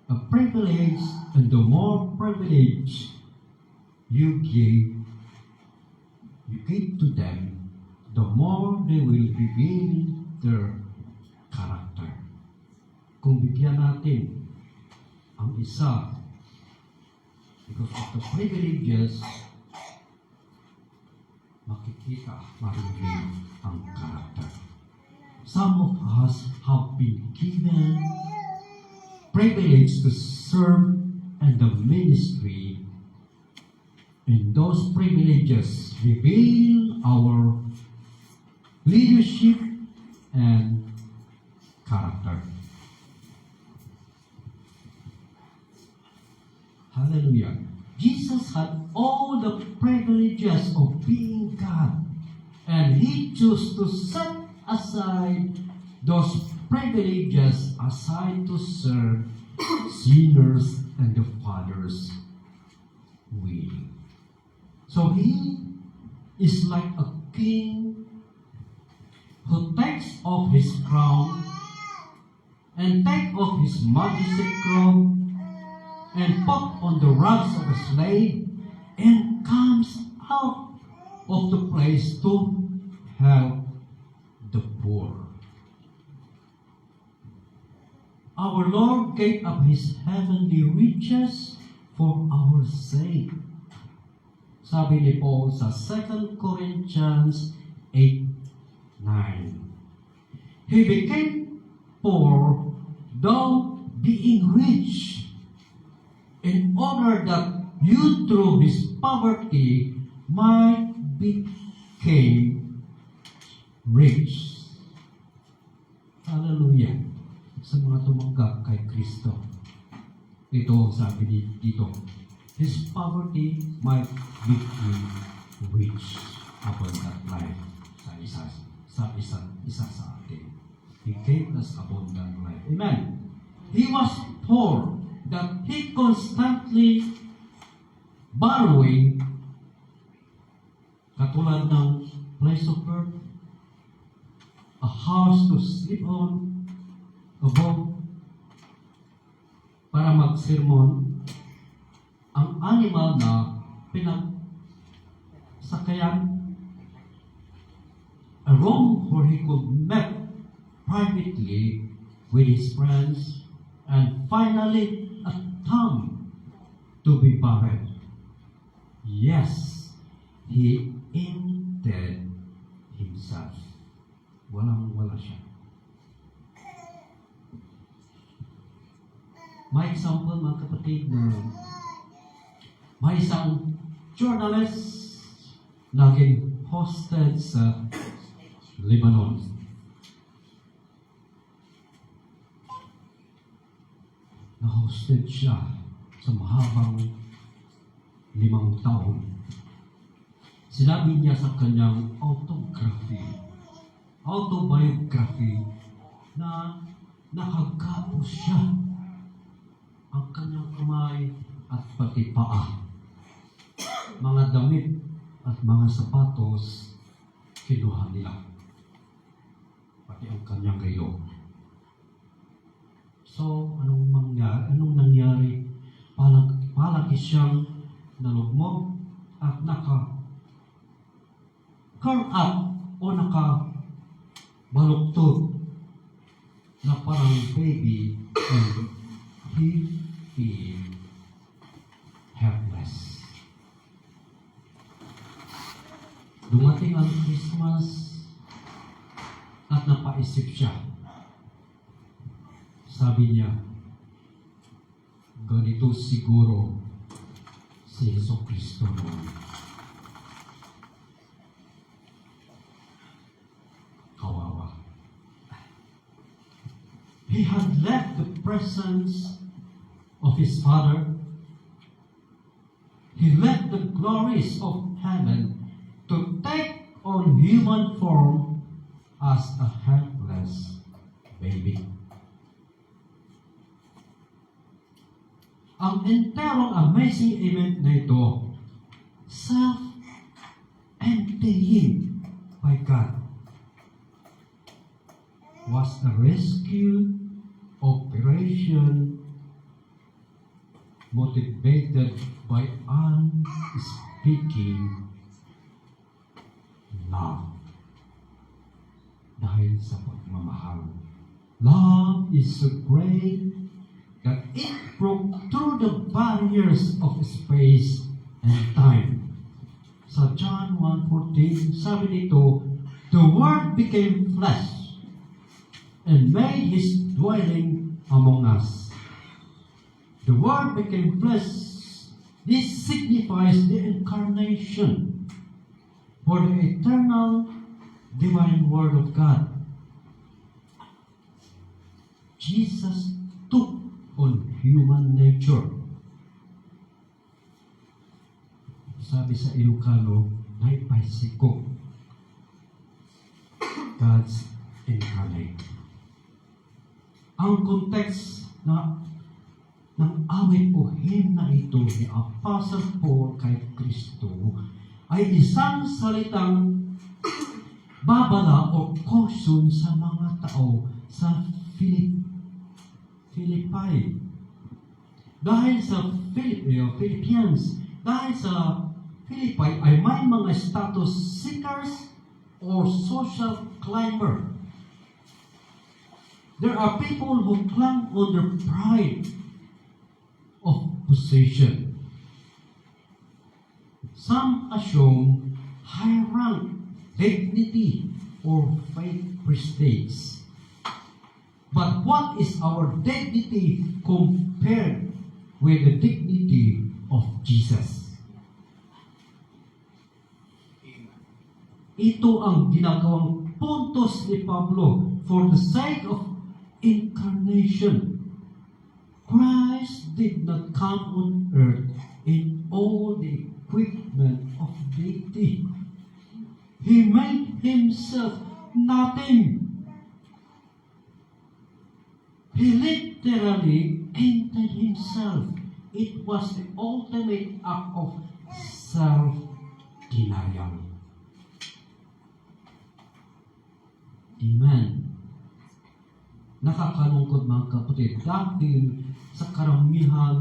a privilege, and the more privilege you give to them, the more they will reveal their character. Kung bigyan natin ang isa because of the privileges, makikita, ma-reveal ang character. Some of us have been given privilege to serve in the ministry, and those privileges reveal our leadership and character. Hallelujah. Jesus had all the privileges of being God, and He chose to set aside those privileges aside to serve sinners and the Father's will. So He is like a king who takes off his crown and take off his majestic robe and put on the rags of a slave and comes out of the place to help the poor. Our Lord gave up His heavenly riches for our sake. Sabi ni Paul sa 2 Corinthians 8:9. He became poor, though being rich, in order that you through His poverty might become rich. Hallelujah. Sa mga tumanggap kay Kristo. Ito ang sabi dito. His poverty might become rich upon that life sa isa sa atin. He gave us abundant life. Amen. He was poor, that He constantly borrowing, katulad ng place of birth, a house to sleep on, a boat para mag-sermon, ang animal na pinagsakayan, a room where he could meet privately with his friends, and finally a tomb to be buried. Yes, he emptied himself. Walang-wala siya. May example, mga kapatid, na may isang journalist naging hosted sa Lebanon. Na-hosted siya sa mahabang 5 taon. Sinabi niya sa kanyang autobiography na nakagapos siya ang kanyang kamay at pati paa. Mga damit at mga sapatos kinuha nila. Pati ang kanyang relo. So, anong nangyari? Palagi siyang nalugmok at naka-curl up o naka-baluktot na parang baby and he feel helpless. Dumating ang Christmas at napaisip siya. Sabi niya, ganito siguro si Jesucristo noon. Kawawa. He had left the presence of his Father. He left the glories of heaven to take on human form as a helpless baby. Ang enterong amazing event na ito, self-emptying by God, was a rescue operation motivated by unspeaking love. Dahil sa pagmamahal. Love is so great that it broke through the barriers of space and time. Sa John 1:14, sabi dito, the Word became flesh and made His dwelling among us. The Word became flesh. This signifies the incarnation for the eternal divine Word of God. Jesus took on human nature. Sabi sa Ilocano, naipaisiko. God's incarnate. Ang context ng awit o hymn na ito ni Apostle Paul kay Kristo ay isang salitang babala o caution sa mga tao sa Philippi. Dahil sa Philippians, dahil sa Philippi ay may mga status seekers or social climber. There are people who cling on their pride of possession. Some assume high rank, dignity, or faith prestige. But what is our dignity compared with the dignity of Jesus? Ito ang ginagawang puntos ni Pablo for the sake of incarnation. Christ did not come on earth in all the equipment of deity. He made himself nothing. He literally emptied himself. It was the ultimate act of self-denial. Amen. Nakakalungkot mga kapatid dahil sa karamihan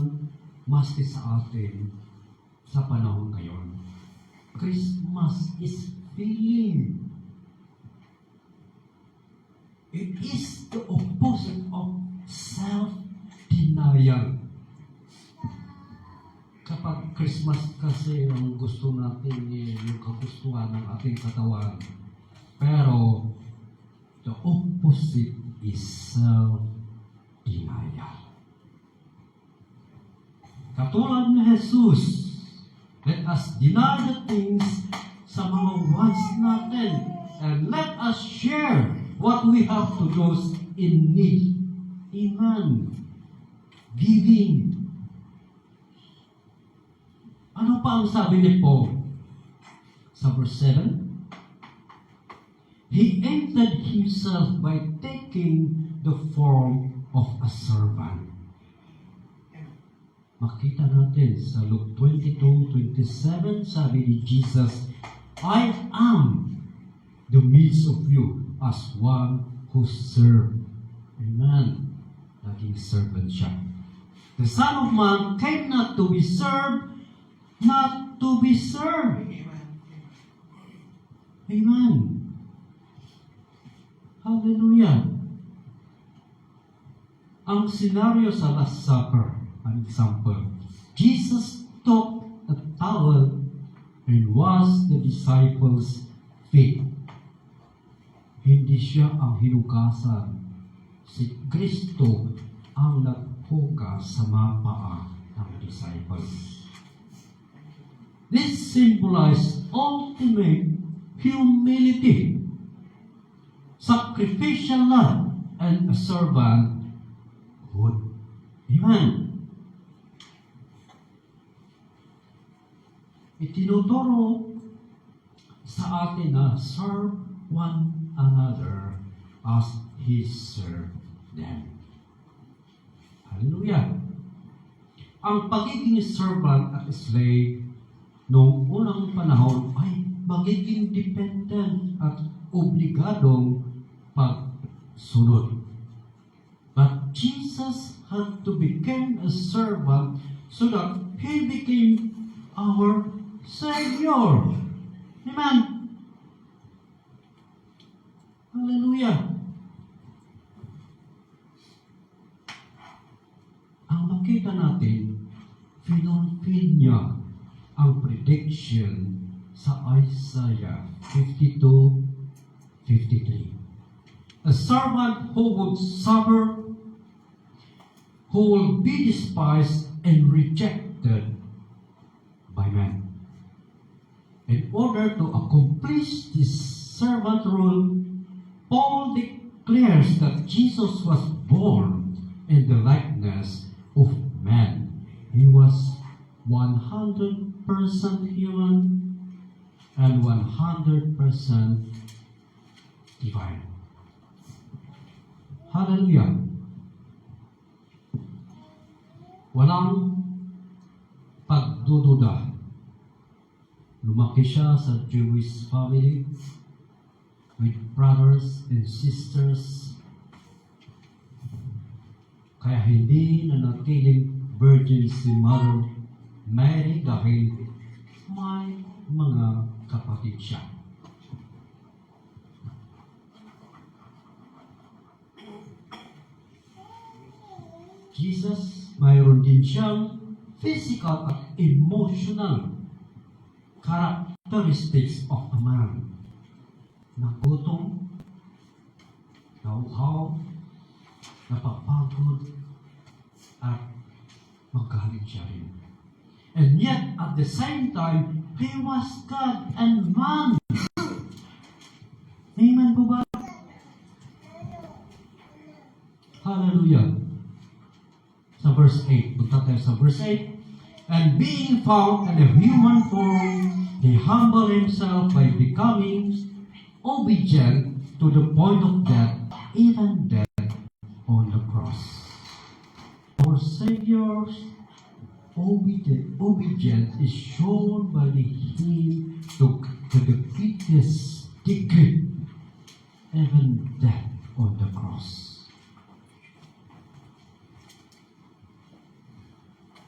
maski sa atin sa panahon ngayon. Christmas is feeling. It is the opposite of self-denial. Kapag Christmas kasi ang gusto natin yung kagustuhan ng ating katawan. Pero the opposite is self-denial. Katulad ni Jesus, let us deny the things sa mga wants natin and let us share what we have to those in need. Amen. Giving. Ano pa ang sabi ni Paul? Sa verse 7, He emptied himself by taking the form of a servant. Makita natin sa Luke 22:27, sabi ni Jesus, I am the midst of you as one who serve. Amen. Naging servant siya. The Son of Man came not to be served, not to be served. Amen. Hallelujah. Ang scenario sa Last Supper, an example, Jesus took a towel and washed the disciples' feet. Hindi siya ang hinugasan. Si Kristo ang naghugas sa mga paa ng disciples. This symbolizes ultimate humility, sacrificial love, and a servanthood. Amen. Itinuturo sa atin na serve one another as He served them. Hallelujah. Ang pagiging servant at slave noong unang panahon ay magiging dependent at obligadong pagsunod. But Jesus had to become a servant so that He became our Savior. Amen. Hallelujah. Ang makita natin, finulfill niya ang prediction sa Isaiah 52:53. A servant who would suffer, who will be despised and rejected by men. In order to accomplish this servant role, Paul declares that Jesus was born in the likeness of man. He was 100% human and 100% divine. Hallelujah. Walang pagdududa. Lumaki siya sa Jewish family with brothers and sisters. Kaya hindi nanatiling virgin si Mother Mary dahil may mga kapatid siya. Jesus, mayroon din siyang physical at emotional characteristics of a man. Nagutom, nauhaw, napapagod, at magalit siya rin. And yet, at the same time, He was God and man. Amen po ba? Hallelujah. Sa verse 8, punta tayo sa verse 8. And being found in a human form, He humbled Himself by becoming obedient to the point of death, even death on the cross. Our Savior's obedience is shown by Him to the greatest degree, even death on the cross.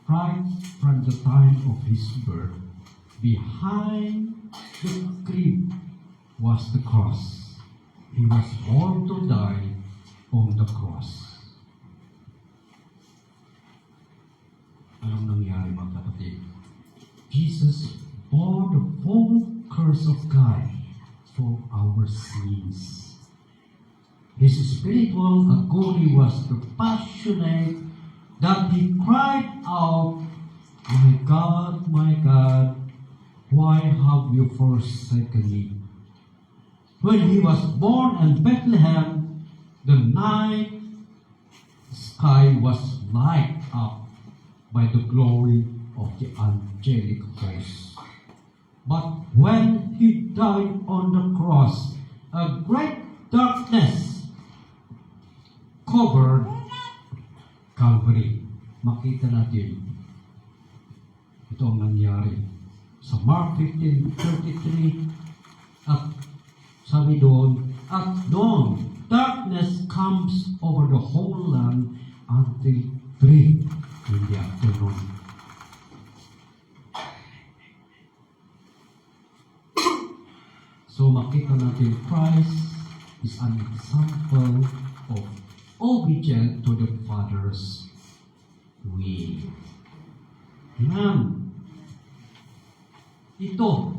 Right from the time of His birth, behind the crib was the cross. He was born to die on the cross. Anong nangyari mga kapatid? Jesus bore the full curse of God for our sins. His spiritual agony was so passionate that He cried out, my God, why have you forsaken me? When He was born in Bethlehem, the night sky was lighted up by the glory of the angelic host. But when He died on the cross, a great darkness covered Calvary. Makita natin ito ang nangyari sa Mark 15:33, at sabi doon, at dawn darkness comes over the whole land until 3 in the afternoon. So makita natin Christ is an example of obedient to the Father's will. Amen. Ito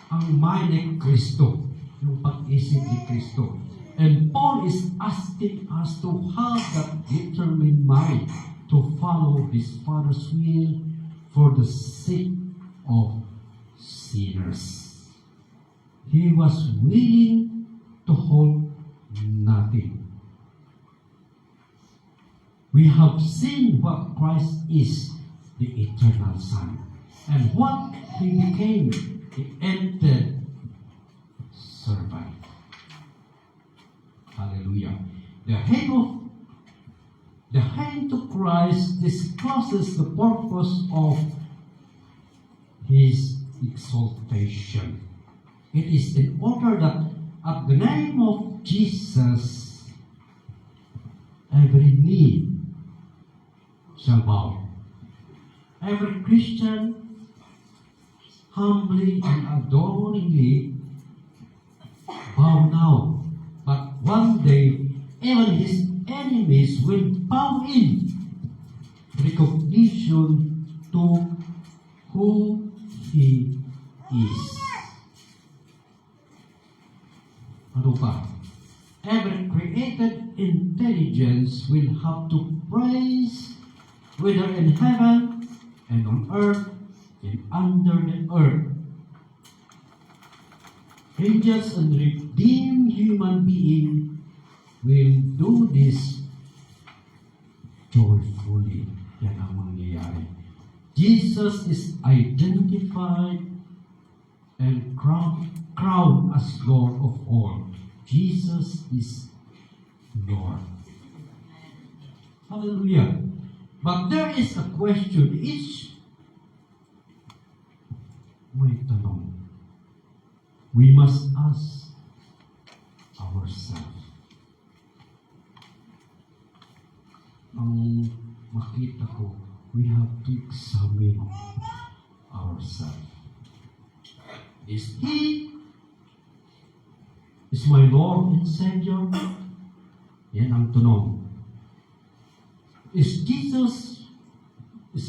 ang mind ni Kristo, yung pag-isip ni Kristo. And Paul is asking us to have that determined mind to follow his Father's will for the sake of sinners. He was willing to hold nothing. We have seen what Christ is, the eternal Son, and what he became, the empty servant. Hallelujah. The hand to Christ discloses the purpose of his exaltation. It is in order that at the name of Jesus, every knee shall bow. Every Christian humbly and adoringly bow now. But one day, even his enemies will bow in recognition to who he is. Ano pa? Every created intelligence will have to praise, whether in heaven and on earth and under the earth. Angels and redeemed human beings will do this joyfully. Yan ang mangyayari. Jesus is identified and crowned as Lord of all. Jesus is Lord. Hallelujah. But there is a question. May tanong. We must ask ourselves. Ang makita ko, we have to examine ourselves. Is my Lord and Savior? Yan ang tanong. Is Jesus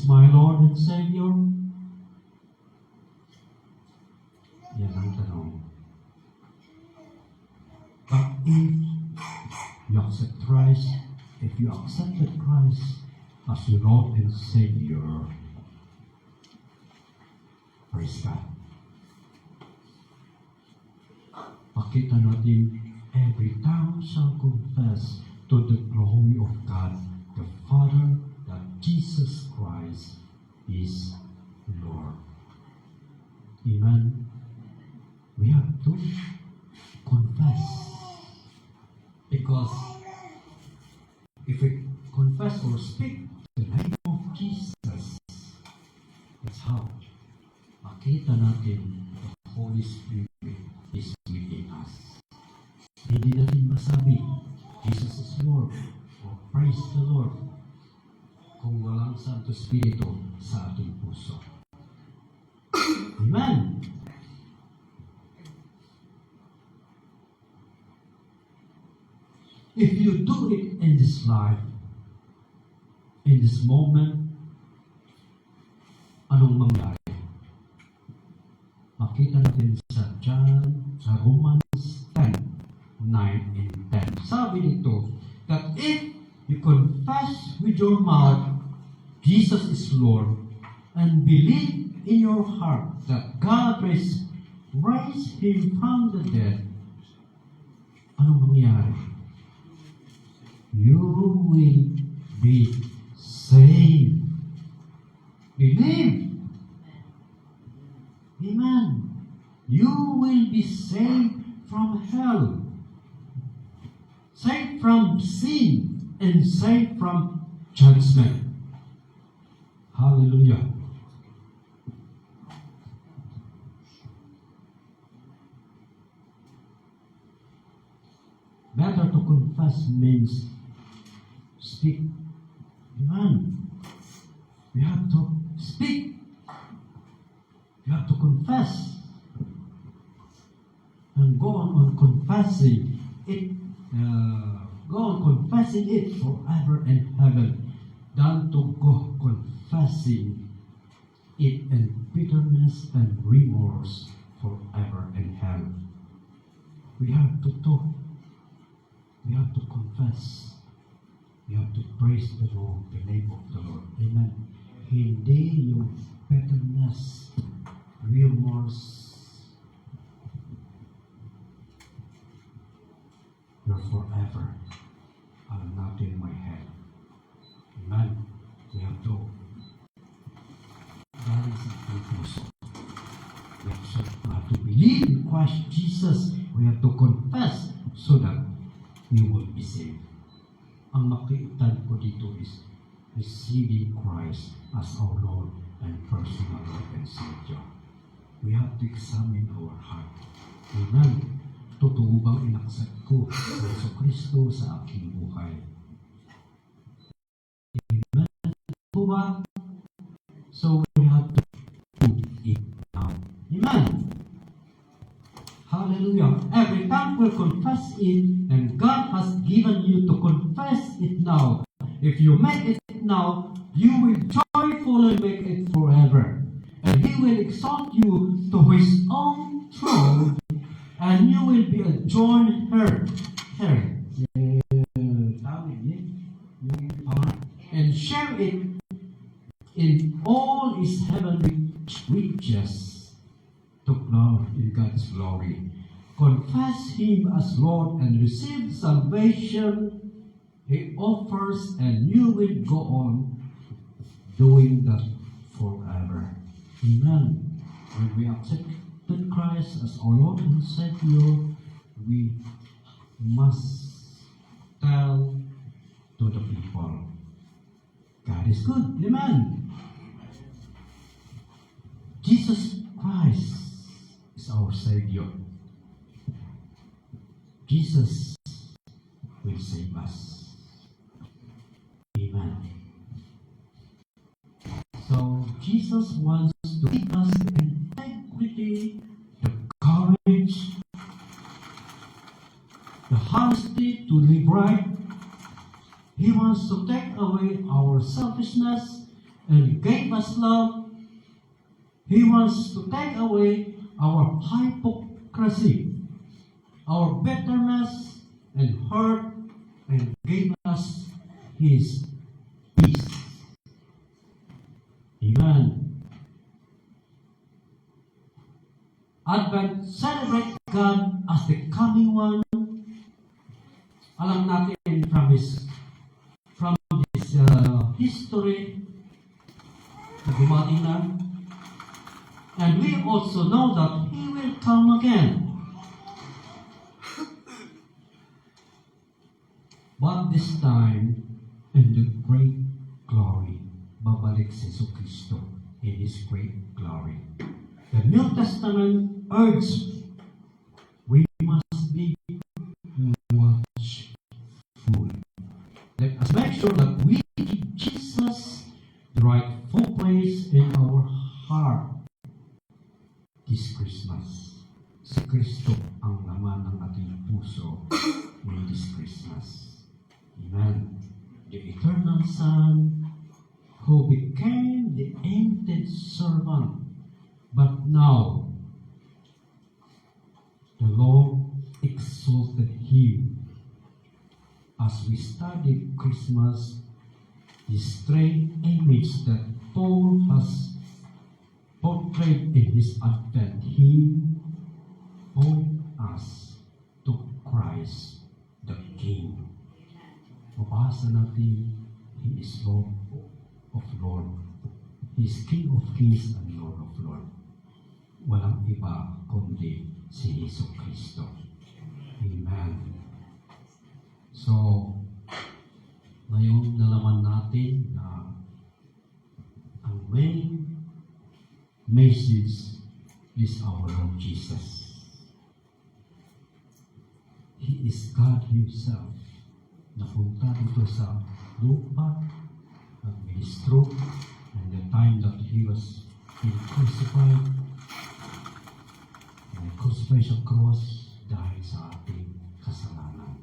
my Lord and Savior? Yan ang tanong. But if you accepted Christ as your Lord and Savior, praise God. Pakita natin, every tongue shall confess to the glory of God, the Father, that Jesus Christ is Lord. Amen. We have to confess. Because if we confess or speak the name of Jesus, that's how makita natin the Holy Spirit is within us. Hindi natin masabi, Jesus is Lord, or praise the Lord, kung walang Santo Espiritu sa ating puso. Amen. If you do it in this life, in this moment, anong mangyari? Makita natin sa Romans 10:9 and 10. Sabi nito, that if you confess with your mouth Jesus is Lord, and believe in your heart that God raised Him from the dead, anong mangyari? You will be saved. Believe. Amen. You will be saved from hell, saved from sin, and saved from judgment. Hallelujah. Better to confess means speak. Amen. We have to speak. You have to confess. And go on confessing it. Go on confessing it forever in heaven than to go confessing it in bitterness and remorse forever in hell. We have to talk. We have to confess. We have to praise the Lord, the name of the Lord. Amen. Hindi yung bitterness, remorse. You're forever. I'm not in my head. Amen. We have to balance ang puso. We have to believe in Christ Jesus. We have to confess so that we will be saved. Ang makiitan ko dito is receiving Christ as our Lord and personal Lord and Savior. We have to examine our heart. Amen. Totoo bang inaksak ko sa Yesu Kristo sa aking buhay? Amen. Totoo ba? So we have to do it now. Amen. Hallelujah. Every time we confess it, and God has given you to confess it now. If you make it now, you will joyfully make it forever. And He will exalt you to His own throne, and you will be a joint heir. And share it in all His heavenly riches to glory in God's glory. Confess Him as Lord and receive salvation He offers, and you will go on doing that forever. Amen. When we accepted Christ as our Lord and Savior, we must tell to the people, God is good. Amen. Jesus Christ is our Savior. Jesus will save us. Amen. So Jesus wants to give us the integrity, the courage, the honesty to live right. He wants to take away our selfishness and give us love. He wants to take away our hypocrisy, our bitterness and hurt, and give us His peace. Amen. Advent celebrate God as the coming one. Alam natin from this history na dumating na. And we also know that He will come again. But this time, in the great glory, babalik si Yesu Kristo in His great glory. The New Testament urges we must be watchful. Let us make sure that we give Jesus the rightful place in our heart this Christmas. Si Kristo ang laman ng ating puso in this Christmas. Amen. The eternal Son who became the emptied servant, but now the Lord exalted Him. As we study Christmas, the strange image that Paul has portrayed in his Advent hymn point us to Christ the King. Mabasa natin, He is Lord of Lord. He is King of Kings and Lord of Lord. Walang iba kundi si Yesu Kristo. Amen. So, ngayon nalaman natin na ang main message is our Lord Jesus. He is God Himself. Napunta dito sa lupa, nag-ministro, and the time that He was being crucified, and crucified sa cross dahil sa ating kasalanan.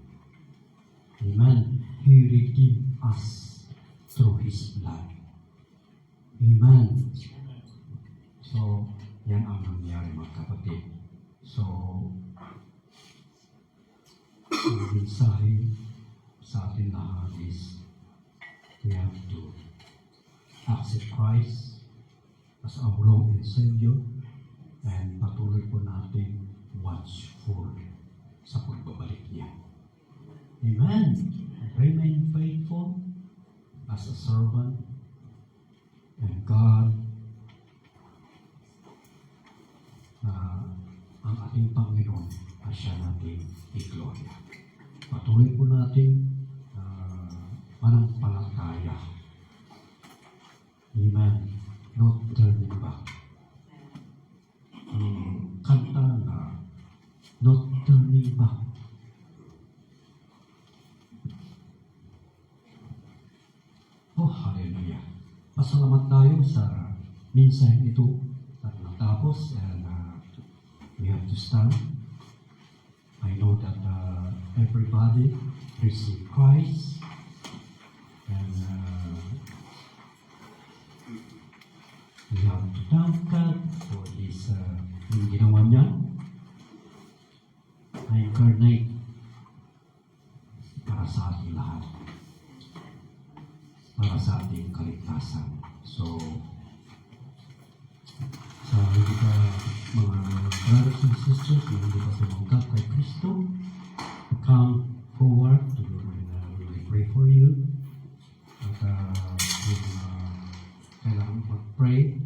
Amen. He redeemed us through His blood. Amen. So, yan ang nangyari mga kapatid. So, ang mensahe sa atin lahat is we have to accept Christ as our Lord and Savior and patuloy po natin watchful sa pagbabalik niya. Amen. Remain faithful as a servant and God ang ating Panginoon at siya nating i-gloria. Patuloy po natin manampalataya. Amen. Not turning back. Kanta na not turning back. Oh, hallelujah. Pasalamat tayo sa minsan ito at natapos and we have to stand. I know that everybody received Christ and we have to thank God for this yung ginawa niya na incarnate para sa ating lahat, para sa ating kaligtasan. So, sa hindi ka mga brothers and sisters na hindi ka tumanggap kay Kristo, come forward to we will pray for you. At kailangan mag-pray.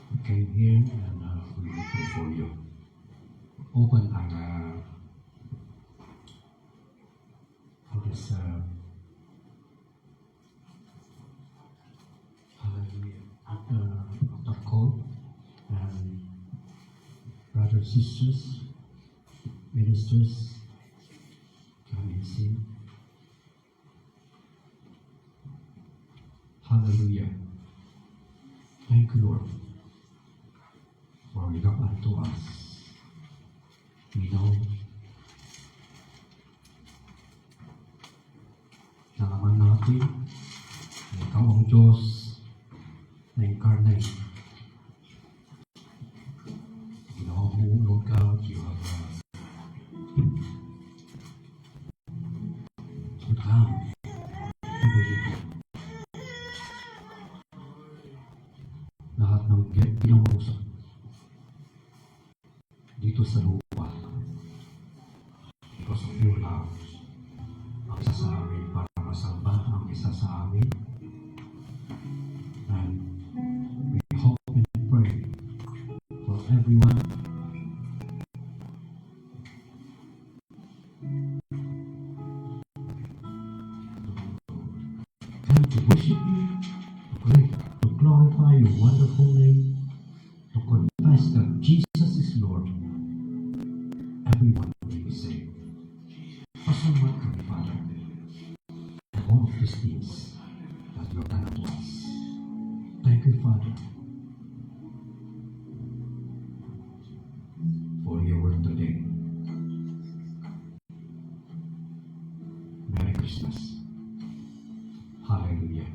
You came here and we will pray for you. Open ang this hallelujah altar call and brothers, sisters, ministers, come and sing. Hallelujah. Thank you, Lord, for you up unto us. We know nalaman natin na ikaw ang Diyos na incarnate. You know who, Lord God, you have come to believe. Lahat ng ginawa dito sa lupa because of your love. Ang isa sa amin para masalba, ang isa sa amin. And we hope and pray for everyone. Come to worship you, to glorify your wonderful name, to confess that Jesus is Lord. Everyone will be saved. Pasalamat kami, Father, and all of these things that you have done to us. Thank you, Father, for your word today. Merry Christmas. Hallelujah.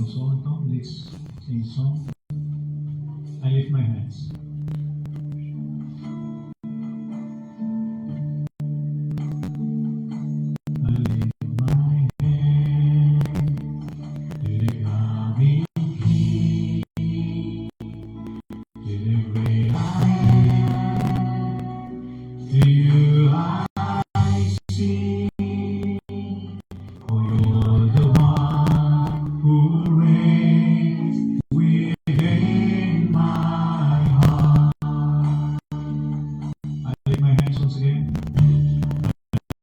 Song. Let's sing song. I lift my hands.